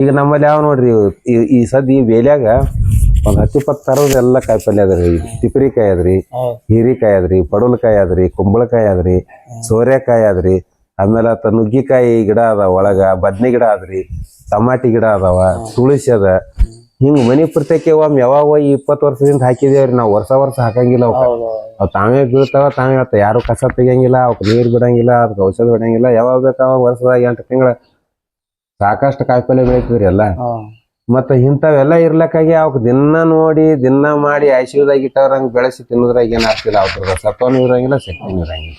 ಈಗ ನಮ್ಮಲ್ಲಿ ಯಾವ ನೋಡ್ರಿ ಈ ಸದ್ ಈ ಬೇಲ್ಯಾಗ ಒಂದ್ 10-20 ತರದ ಎಲ್ಲ ಕಾಯಿಪಲ್ಯ ಅದ್ರಿ. ತಿಪ್ರಿಕಾಯಿ ಅದ್ರಿ, ಹೀರಿಕಾಯಿ ಅದ್ರಿ, ಪಡವಲಕಾಯಿ ಅದ್ರಿ, ಕುಂಬಳಕಾಯಿ ಅದ್ರಿ, ಸೋರೆಕಾಯಿ ಅದ್ರಿ, ಆಮೇಲೆ ನುಗ್ಗಿಕಾಯಿ ಗಿಡ ಅದಾವ, ಒಳಗ ಬದ್ನಿ ಗಿಡ ಅದ್ರಿ, ಟಮಾಟಿ ಗಿಡ ಅದಾವ, ತುಳಸಿ ಅದ. ಹಿಂಗ್ ಮನಿ ಪ್ರತ್ಯೇಕ ಒಮ್ಮೆ ಯಾವಾಗ 20 ವರ್ಷದಿಂದ ಹಾಕಿದೇವ್ರಿ. ನಾವು ವರ್ಷ ಹಾಕಂಗಿಲ್ಲ. ಅವ್ ತಾವೇ ಬೀಳ್ತಾವ, ತಾವೇ ಹೇಳ್ತಾವ. ಯಾರು ಕಸ ತೆಗಿಯಂಗಿಲ್ಲ, ಅವಕ್ ನೀರ್ ಬಿಡಂಗಿಲ್ಲ, ಅದಕ್ಕೆ ಔಷಧ ಬಿಡಂಗಿಲ್ಲ. ಯಾವಾಗ ಬೇಕಾವ ವರ್ಷದಾಗ 8 ತಿಂಗಳ ಸಾಕಷ್ಟು ಕಾಯಿಪಲ್ಯ ಬೆಳಿತಿದ್ರಿ ಎಲ್ಲ. ಮತ್ತ ಇಂಥವೆಲ್ಲ ಇರ್ಲಕ್ಕಾಗಿ ಅವಕ್ ದಿನ ನೋಡಿ ದಿನ ಮಾಡಿ ಐಸಿಯುದಾಗ ಇಟ್ಟವ್ರಂಗ್ ಬೆಳೆಸಿ ತಿನ್ನೋದ್ರಾಗ ಏನ್ ಆಗ್ತಿಲ್ಲ. ಅವ್ರ ಸತ್ವನೂ ಇರಂಗಿಲ್ಲ, ಶಕ್ತಿನೂ ಇರಂಗಿಲ್ಲ.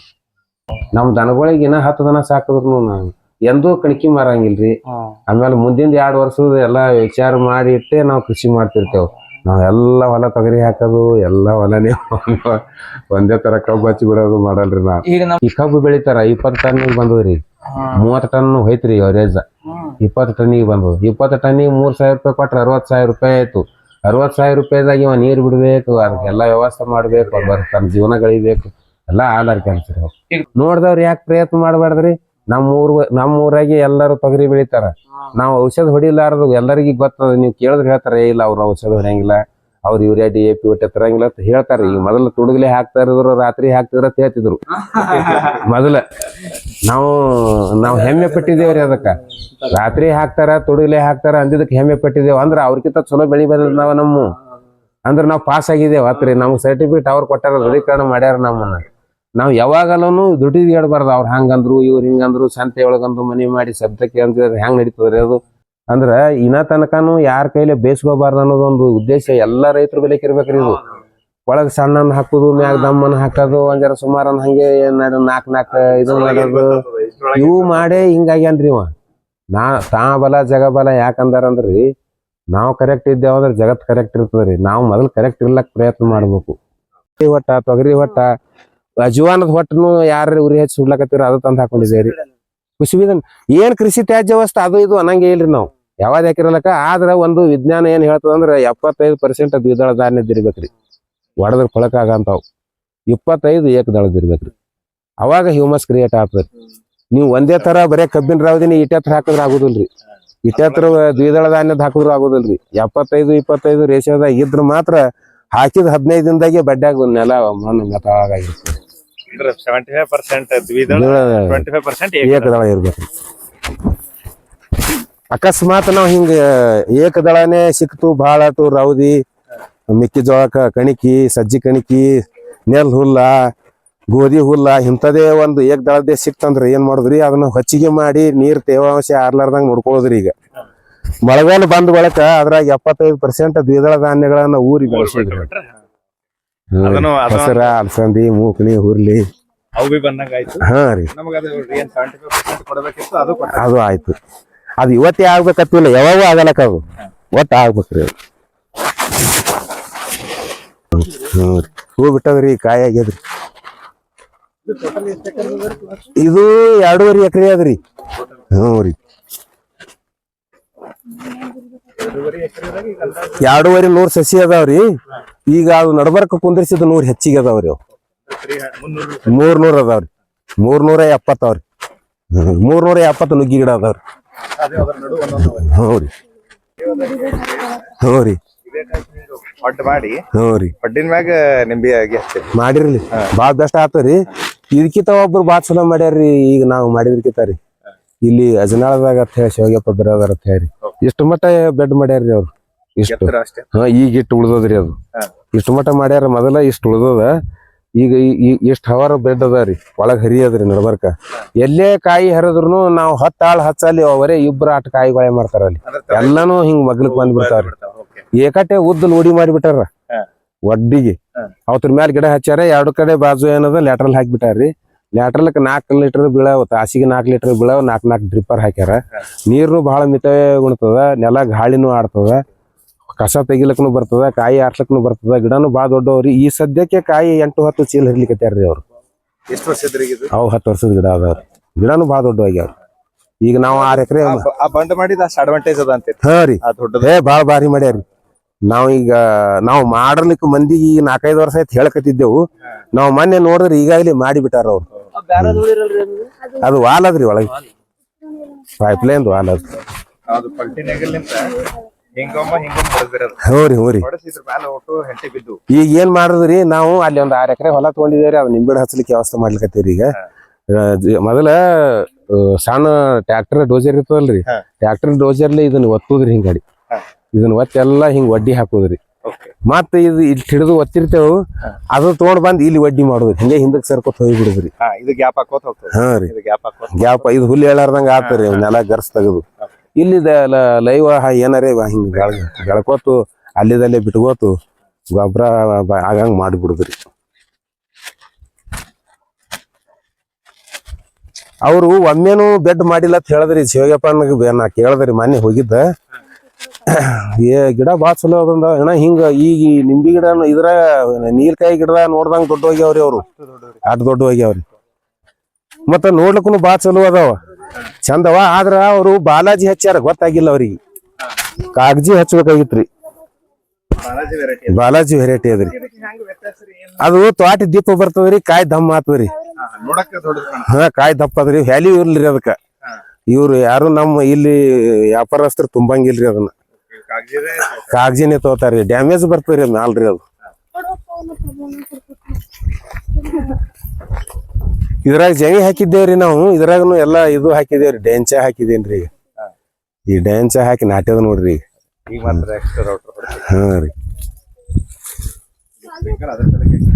ನಮ್ ದನಗಳಿಗೆ 10 ದನ ಸಾಕಿದ್ರು ಎಂದೂ ಕಣಕಿ ಮಾರಂಗಿಲ್ರಿ. ಆಮೇಲೆ ಮುಂದಿನ 2 ವರ್ಷದ ಎಲ್ಲಾ ವಿಚಾರ ಮಾಡಿ ಇಟ್ಟೆ ನಾವು ಕೃಷಿ ಮಾಡ್ತಿರ್ತೇವ್. ನಾವೆಲ್ಲ ಹೊಲ ತೊಗರಿ ಹಾಕೋದು, ಎಲ್ಲ ಹೊಲನೇ ಒಂದೇ ತರ ಕಬ್ಬು ಹಚ್ಚಿ ಬಿಡೋದು ಮಾಡಲ್ರಿ. ನಾವ್ ಈ ಕಬ್ಬು ಬೆಳಿತಾರ 20 ಟನ್ನಿಗೆ ಬಂದದ್ರಿ. 30 ಟನ್ ಹೋಯ್ತ್ರಿ ಅವರೇಜ್. 20 ಟನ್ನಿಗೆ ಬಂದದ್ದು. 20 ಟನ್ನಿಗೆ 3,000 ರೂಪಾಯಿ ಕೊಟ್ರೆ 60,000 ರೂಪಾಯಿ ಆಯ್ತು. 60,000 ರೂಪಾಯಿದಾಗ ಇವ ನೀರ್ ಬಿಡ್ಬೇಕು, ಅದಕ್ಕೆಲ್ಲ ವ್ಯವಸ್ಥೆ ಮಾಡ್ಬೇಕು, ತನ್ನ ಜೀವನ ಗಳಿಬೇಕು, ಎಲ್ಲಾ ಆಧಾರ್ ಕೆಲ್ಸ ರೀ. ನೋಡ್ದವ್ರು ಯಾಕೆ ಪ್ರಯತ್ನ ಮಾಡ್ಬಾರ್ದ್ರಿ? ನಮ್ಮ ಊರಾಗೆ ಎಲ್ಲರೂ ತೊಗರಿ ಬೆಳಿತಾರ. ನಾವು ಔಷಧ ಹೊಡಿಲಾರದು ಎಲ್ಲರಿಗೂ ಗೊತ್ತದ. ನೀವು ಕೇಳಿದ್ರೆ ಹೇಳ್ತಾರೆ, ಇಲ್ಲ ಅವ್ರು ಔಷಧ ಹೊಡಿಯಂಗಿಲ್ಲ, ಅವ್ರು ಯೂರಿಯಾ DAP ಒಟ್ಟೆ ತರಂಗಿಲ್ಲ ಅಂತ ಹೇಳ್ತಾರೆ. ಈಗ ಮೊದಲು ತುಡುಗಲೆ ಹಾಕ್ತಾ ಇರೋರು, ರಾತ್ರಿ ಹಾಕ್ತಿದ್ರ ಅಂತ ಹೇಳ್ತಿದ್ರು ಮೊದಲ. ನಾವು ಹೆಮ್ಮೆ ಪಟ್ಟಿದ್ದೇವ್ರಿ ಅದಕ್ಕ. ರಾತ್ರಿ ಹಾಕ್ತಾರ, ತುಡುಗಲೆ ಹಾಕ್ತಾರ ಅಂದಿದ್ದಕ್ಕೆ ಹೆಮ್ಮೆ ಪಟ್ಟಿದ್ದೇವ್. ಅಂದ್ರ ಅವ್ರಕಿಂತ ಚಲೋ ಬೆಳಿ ಬಂದ ನಮ್ಮ ಅಂದ್ರೆ ನಾವು ಪಾಸ್ ಆಗಿದ್ದೇವ್ ಅತ್ರಿ. ನಮ್ಗೆ ಸರ್ಟಿಫಿಕೇಟ್ ಅವ್ರು ಕೊಟ್ಟಾರ, ದೃಢೀಕರಣ ಮಾಡ್ಯಾರ ನಮ್ಮನ್ನ. ನಾವು ಯಾವಾಗಲೂ ದುಡ್ಡಿದ್ ಹೇಳ್ಬಾರ್ದು. ಅವ್ರು ಹಂಗಂದ್ರು ಇವ್ರು ಹಿಂಗಂದ್ರು, ಸಂತೆ ಒಳಗಂದು ಮನಿ ಮಾಡಿ ಶಬ್ದಕ್ಕೆ ಅಂತಿದ್ರೆ ಹೆಂಗ್ ನಡೀತದ್ರಿ ಅದು? ಅಂದ್ರ ಇನ್ನ ತನಕನು ಯಾರ ಕೈಲಿ ಬೇಸ್ಕೋಬಾರ್ದು ಅನ್ನೋದೊಂದು ಉದ್ದೇಶ ಎಲ್ಲ ರೈತರ ಬೆಲೆಕ್ ಇರ್ಬೇಕ್ರಿ. ಇದು ಒಳಗ್ ಸಣ್ಣನ್ ಹಾಕುದು, ಮ್ಯಾಗ ದಮ್ಮನ್ ಹಾಕೋದು, ಒಂದರ ಸುಮಾರನ್ ಹಂಗೆ 4 ಇದು ಮಾಡೋದು, ಇವು ಮಾಡೇ ಹಿಂಗಾಗ್ಯಾನ್ರಿ ಇವ. ತಾ ಬಲ ಜಗ ಬಲ. ಯಾಕಂದಾರಂದ್ರಿ ನಾವು ಕರೆಕ್ಟ್ ಇದ್ದೇವಂದ್ರೆ ಜಗತ್ ಕರೆಕ್ಟ್ ಇರ್ತದ್ರಿ. ನಾವು ಮೊದಲು ಕರೆಕ್ಟ್ ಇರ್ಲಕ್ ಪ್ರಯತ್ನ ಮಾಡ್ಬೇಕು. ಹೊಟ್ಟ ತೊಗರಿ ಹೊಟ್ಟ ಅಜವಾನದ ಹೊಟ್ಟನು ಯಾರು ಉರಿ ಹಚ್ಚಿ ಸುಡ್ಲಕತ್ತಿರ ಅದು ತಂದು ಹಾಕೊಂಡಿದ್ದೇವ್ರಿ. ಕುಸಿಬಿದನ್ ಏನ್ ಕೃಷಿ ತ್ಯಾಜ್ಯ ವಸ್ತು ಅದು ಇದು ಅನ್ನಂಗೆ ಇಲ್ರಿ. ನಾವು ಯಾವಾಗ ಹಾಕಿರಲಕ್ಕ. ಆದ್ರ ಒಂದು ವಿಜ್ಞಾನ ಏನ್ ಹೇಳ್ತದಂದ್ರ 75% ದ್ವಿದಳ ಧಾನ್ಯದ ಇರ್ಬೇಕ್ರಿ. ಒಡದ್ರ ಕೊಳಕಾಗಂತಾವ್ 25 ಏಕದಳದ ಇರ್ಬೇಕ್ರಿ. ಅವಾಗ ಹ್ಯೂಮಸ್ ಕ್ರಿಯೇಟ್ ಆಗ್ತದ್ರಿ. ನೀವು ಒಂದೇ ತರ ಬರೇ ಕಬ್ಬಿನ ರಾವದಿನಿ ಇಟ್ಟೆತ್ರ ಹಾಕಿದ್ರ ಆಗುದಿಲ್ರಿ. ಇಟ್ಟೆತ್ರ ದ್ವಿದಳ ಧಾನ್ಯದ ಹಾಕಿದ್ರು ಆಗುದಿಲ್ರಿ. 75-25 ರೇಷಿಯೋದಾಗ ಇದ್ರ ಮಾತ್ರ ಹಾಕಿದ 15 ದಿನದಾಗೆ ಬಡ್ಡ್ಯಾಗ ನೆಲ ಮಣ್ಣು ಮೆತ್ತವಾಗಿರ್ತದೆ. 75% ಏಕದಳ ಇರ್ಬೇಕ್ರಿ. ಅಕಸ್ಮಾತ್ ನಾವ್ ಹಿಂಗ ಏಕದಳನೇ ಸಿಕ್ತು, ಬಾಳಾಟು, ರೌದಿ, ಮೆಕ್ಕೆಜೋಳ ಕಣಿಕಿ, ಸಜ್ಜಿ ಕಣಿಕಿ, ನೆಲ್ ಹುಲ್ಲ, ಗೋಧಿ ಹುಲ್ಲ ಇಂಥದೇ ಒಂದು ಏಕದಳದೇ ಸಿಕ್ತಂದ್ರ ಏನ್ ಮಾಡುದ್ರಿ? ಅದನ್ನ ಹೊಚ್ಚಿಗೆ ಮಾಡಿ ನೀರ್ ತೇವಾಂಶ ಆರ್ಲಾರ್ದಂಗ ನೋಡ್ಕೊಳ್ಳೋದ್ರಿ. ಈಗ ಮಳೆಗಾಲ ಬಂದ ಬಳಕ ಅದ್ರಾಗ 75% ದ್ವಿದಳ ಧಾನ್ಯಗಳನ್ನ ಊರಿ ಬೆಳೆಸಿದ್ರಿ. ಹೆಸರ, ಅಲಸಂದಿ, ಮೂಕಣಿ, ಹುರ್ಲಿ ಹಾ ರೀ, ಅದು ಆಯ್ತು. ಅದು ಇವತ್ತೇ ಆಗ್ಬೇಕತ್ತಿಲ್ಲ, ಯಾವಾಗೂ ಆಗಲಕ್ಕ. ಅದು ಒಟ್ಟು ಆಗ್ಬೇಕ್ರಿ. ಅದು ಹೂ ಬಿಟ್ಟದ್ರಿ, ಕಾಯಿ ಆಗ್ಯದ್ರಿ. ಇದು 2.5 ಎಕರೆ ಅದ್ರಿ. ಹ್ಞೂ ರೀ, 2.5 100 ಸಸಿ ಅದಾವ್ರಿ. ಈಗ ಅದು ನಡ್ಬರ್ಕ ಕುಂದ್ರಿಸಿದ 100 ಹೆಚ್ಚಿಗೆ ಅದಾವ್ರಿ. ಅವ್ 300 ಅದಾವ್ರಿ. 370 ಅವ್ರಿ. 370 ನುಗ್ಗಿ ಗಿಡ ಅದಾವ್ರಿ. ಹ್ಞೂ ರೀ, ಹ್ಞೂ ರೀ, ಹ್ಞೂ ರೀ. ಮಾಡಿರ್ಲಿ ಬಾಳ್ ಬೆಸ್ಟ್ ಆಗ್ತದ್ರಿ. ಇದಕ್ಕಿಂತ ಒಬ್ರು ಬಾಳ್ ಚಲೋ ಮಾಡ್ಯಾರ್ರಿ. ಈಗ ನಾವು ಮಾಡಿದ್ರಕಿಂತ ರೀ ಇಲ್ಲಿ ಅಜನಾಳದಾಗ ಅಂತ ಹೇಳಿ ಶಿವಗಪ್ಪ ಬಿರಾದಾರ ಅಂತ ಹೇಳಿ ಇಷ್ಟು ಮಟ್ಟ ಬೆಡ್ ಮಾಡ್ಯಾರ್ರಿ ಅವ್ರು. ಇಷ್ಟು ಈಗ ಇಟ್ಟು ಉಳ್ದದ್ರಿ. ಅದು ಇಷ್ಟು ಮಟ್ಟ ಮಾಡ್ಯಾರ. ಮೊದಲ ಇಷ್ಟು ಉಳ್ದದ. ಈಗ ಇಷ್ಟ ಹವರ ಬೆಡ್ ಅದಾರಿ. ಒಳಗ್ ಹರಿಯದ್ರಿ ನಡ್ಬರ್ಕ. ಎಲ್ಲೇ ಕಾಯಿ ಹರಿದ್ರು ನಾವು 10 ಆಳ್ ಹಚ್ಚಲ್ಲಿ ಅವರೇ 2 ಆಟ ಕಾಯಿ ಗೊಳೆ ಮಾಡ್ತಾರ. ಅಲ್ಲಿ ಎಲ್ಲಾನು ಹಿಂಗ್ ಮಗ್ಲಕ್ ಬಂದ್ಬಿಡ್ತಾವ್ರಿ. ಏಕಟ್ಟೆ ಉದ್ದ ಲೂಡಿ ಮಾಡಿಬಿಟ್ಟಾರ ಒಡ್ಡಿಗೆ. ಅವತ್ರ ಮ್ಯಾಲ ಗಿಡ ಹಚ್ಚಾರ. 2 ಕಡೆ ಬಾಜು ಏನದ ಲ್ಯಾಟ್ರಲ್ ಹಾಕ್ಬಿಟ್ಟಾರ್ರಿ. ಲ್ಯಾಟ್ರಲ್ಕ್ 4 ಲೀಟರ್ ಬೀಳಾವ, ತಾಸಿಗೆ 4 ಲೀಟರ್ ಬೀಳಾವ. 4 ಡ್ರಿಪ್ಪರ್ ಹಾಕ್ಯಾರ. ನೀರ್ನು ಬಹಳ ಮಿತ ಉಣ್ತದ. ನೆಲ ಗಾಳಿನೂ ಆಡ್ತದ. ಕಸ ತೆಗಿಲಕ್ನು ಬರ್ತದ, ಕಾಯಿ ಆರ್ಸ್ಲಕ್ನು ಬರ್ತದ. ಗಿಡನು ಬಾಳ ದೊಡ್ಡವ್ರಿ. ಈ ಸದ್ಯಕ್ಕೆ ಕಾಯಿ 8-10 ಚೀಲ ಹರ್ಲಿಕತ್ಯಾರ್ರಿ ಅವ್ರು. ಅವು 10 ವರ್ಷದ ಗಿಡ ಅದಾವ್ರಿ. ಗಿಡನು ಬಾಳ ದೊಡ್ಡ ಆಗ್ಯಾವ್ರಿ. ಈಗ ನಾವು 6 ಎಕರೆ ಹಾ ರೀ, ಬಾಳ ಭಾರಿ ಮಾಡ್ಯಾರಿ. ನಾವು ಮಾಡಲಿಕ್ಕೆ ಮಂದಿಗೆ 4-5 ವರ್ಷ ಆಯ್ತು ಹೇಳಕತ್ತಿದ್ದೆವು. ನಾವು ಮೊನ್ನೆ ನೋಡಿದ್ರೆ ಈಗಾಗಲೇ ಮಾಡಿಬಿಟ್ಟಾರ ಅವ್ರು. ಅದು ವಾಲ್ ಅದ್ರಿ, ಒಳಗೆ ಪೈಪ್ಲೈನ್ ವಾಲ್ ಅದ್. ಅದು ಪಲ್ಟಿನಾಗಲಿಂತ ಹಿಂಗೊಮ್ಮ ಹೊಡೆದಿರೋದು ಹ್ಞೂ ರೀ ಹೊಡೆಸಿದ್ರ ಮ್ಯಾಲ ಒಟ್ಟು ಹೆಂಟೆ ಬಿದ್ದು. ಈಗ ಏನ್ ಮಾಡುದ್ರಿ ನಾವು ಅಲ್ಲಿ ಒಂದ್ 6 ಎಕರೆ ಹೊಲ ತಗೊಂಡಿದೇವ್ರಿ ಅದ್ ನಿಂಬೆ ಹಚ್ಚಲಿಕ್ಕೆ ವ್ಯವಸ್ಥೆ ಮಾಡ್ಲಿಕತ್ತೀವ್ರಿ ಈಗ. ಮೊದಲ ಸಣ್ಣ ಟ್ರ್ಯಾಕ್ಟರ್ ಡೋಜರ್ ಇರ್ತದಲ್ರಿ, ಟ್ರ್ಯಾಕ್ಟರ್ ಡೋಜರ್ಲಿ ಇದನ್ನ ಒತ್ತುದ್ರಿ ಹಿಂಗಾಡಿ, ಇದನ್ನ ಒತ್ತಿ ಎಲ್ಲಾ ಹಿಂಗ್ ವಡ್ಡಿ ಹಾಕುದ್ರಿ. ಮತ್ತ ಇದು ಇಲ್ಲಿ ಹಿಡಿದು ಒತ್ತಿರ್ತೇವ್, ಅದು ತಗೊಂಡ್ ಬಂದ್ ಇಲ್ಲಿ ವಡ್ಡಿ ಮಾಡುದ್ರಿ, ಹಿಂಗೆ ಹಿಂದಕ್ ಸರ್ಕೊತ್ ಹೋಗಿ ಬಿಡುದ್ರಿ. ಇದು ಗ್ಯಾಪ್ ಹಾಕೋತ ಹೋಗ್ತದೆ. ಹಾ ರೀ, ಗ್ಯಾಪ್ ಹಾಕೋತ ಗ್ಯಾಪ್ ಇದು ಹುಲ್ಲು ಹೇಳಾರ್ದಂಗ ಆತರಿ, ನೆಲ ಗರ್ಸ್ ತೆಗದು ಇಲ್ಲಿ ಲೈವ್ ಏನಾರೇ ಹಿಂಗ್ ಬೆಳ್ಕೋತು ಅಲ್ಲಿದಲ್ಲೇ ಬಿಟ್ಕೋತು ಗೊಬ್ಬರ ಆಗಂಗ್ ಮಾಡಿಬಿಡುದ್ರಿ. ಅವ್ರು ಒಮ್ಮೆನು ಬೆಡ್ ಮಾಡಿಲ್ಲ ಅಂತ ಹೇಳಿದ್ರಿ ಶಿವಗಪ್ಪನಿಗೆ. ನಾ ಕೇಳದ್ರಿ ಮೊನ್ನೆ ಹೋಗಿದ್ದ, ಗಿಡ ಬಾಳ ಚಲೋ ಅದಂದ ಅಣ್ಣ. ಹಿಂಗ ಈಗ ನಿಂಬಿ ಗಿಡ ಇದ್ರ ನೀರ್ಕಾಯಿ ಗಿಡ ನೋಡ್ದಂಗ ದೊಡ್ಡ ಹೋಗ್ಯಾವ್ರಿ, ಅವ್ರು ಅಟ್ ದೊಡ್ಡ ಹೋಗ್ಯಾವ್ರಿ. ಮತ್ತ ನೋಡ್ಲಿಕ್ಕೂ ಬಾಳ ಚಲೋ ಅದಾವ, ಚಂದವ. ಆದ್ರ ಅವ್ರು ಬಾಲಾಜಿ ಹಚ್ಚಾರ, ಗೊತ್ತಾಗಿಲ್ಲ ಅವ್ರಿಗೆ. ಕಾಗಜಿ ಹಚ್ಬೇಕಾಗಿತ್ರಿ, ಬಾಲಾಜಿ ವೆರೈಟಿ ಅದ್ರಿ. ಅದು ತ್ವಾಟಿ ದೀಪ ಬರ್ತದ್ರಿ, ಕಾಯಿ ದಮ್ಮ ಆತದ್ರಿ. ಹಾ, ಕಾಯಿ ದಪ್ಪ ಅದ್ರಿ, ವ್ಯಾಲ್ಯೂ ಇರ್ಲಿರಿ ಅದಕ್ಕ. ಇವ್ರು ಯಾರು ನಮ್ಮ ಇಲ್ಲಿ ವ್ಯಾಪಾರಸ್ಥರು ತುಂಬಂಗಿಲ್ರಿ ಅದನ್ನ, ಕಾಗಜಿನೇ ತಗೋತಾರ್ರಿ. ಡ್ಯಾಮೇಜ್ ಬರ್ತದ್ರಿ ಮ್ಯಾಲ್ರಿ ಅದು. ಇದ್ರಾಗ ಜವಿ ಹಾಕಿದ್ದೇವ್ರಿ ನಾವು, ಇದ್ರಾಗನು ಎಲ್ಲಾ ಇದು ಹಾಕಿದೇವ್ರಿ, ಡೆಂಚ ಹಾಕಿದೇನ್ರಿ. ಈಗ ಈ ಡೆಂಚ ಹಾಕಿ ನಾಟ್ಯದ ನೋಡ್ರಿ ಈಗ. ಹಾ ರೀ,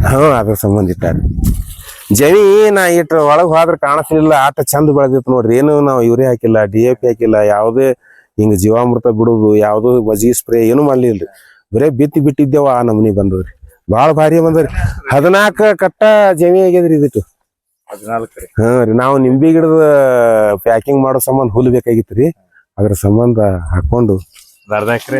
ಹಾ ಅದ್ರ ಸಂಬಂಧ ಇಟ್ಟಾರಿ. ಜವಿ ನಾ ಇಟ್ಟ ಒಳಗ್ ಹೋದ್ರ ಕಾಣಿಸ್ಲಿಲ್ಲ, ಆಟ ಚಂದ ಬೆಳೆದಿತ್ತು ನೋಡ್ರಿ. ಏನು ನಾವು ಯೂರಿಯಾ ಹಾಕಿಲ್ಲ, DAP ಹಾಕಿಲ್ಲ, ಯಾವ್ದೇ ಹಿಂಗ ಜೀವಾಮೃತ ಬಿಡುದು, ಯಾವ್ದು ಮಜ್ಗಿ ಸ್ಪ್ರೇ ಏನು ಮಾಡ್ಲಿಲ್ರಿ. ಬರೇ ಬಿತ್ತಿ ಬಿಟ್ಟಿದ್ದೇವ, ಆ ನಮನಿ ಬಂದದ್ರಿ. ಬಾಳ ಭಾರಿ ಬಂದದ್ರಿ. 14 ಕಟ್ಟ ಜವಿ ಆಗ್ಯದ್ರಿ ಇದಿಟ್ಟು. 14 ಹಾ ರೀ, ನಾವು ನಿಂಬಿ ಗಿಡದ ಪ್ಯಾಕಿಂಗ್ ಮಾಡೋ ಸಂಬಂಧ ಹುಲ್ ಬೇಕಾಗಿತ್ರಿ, ಅದ್ರ ಸಂಬಂಧ ಹಾಕೊಂಡು. ಅರ್ಧ ಎಕರೆ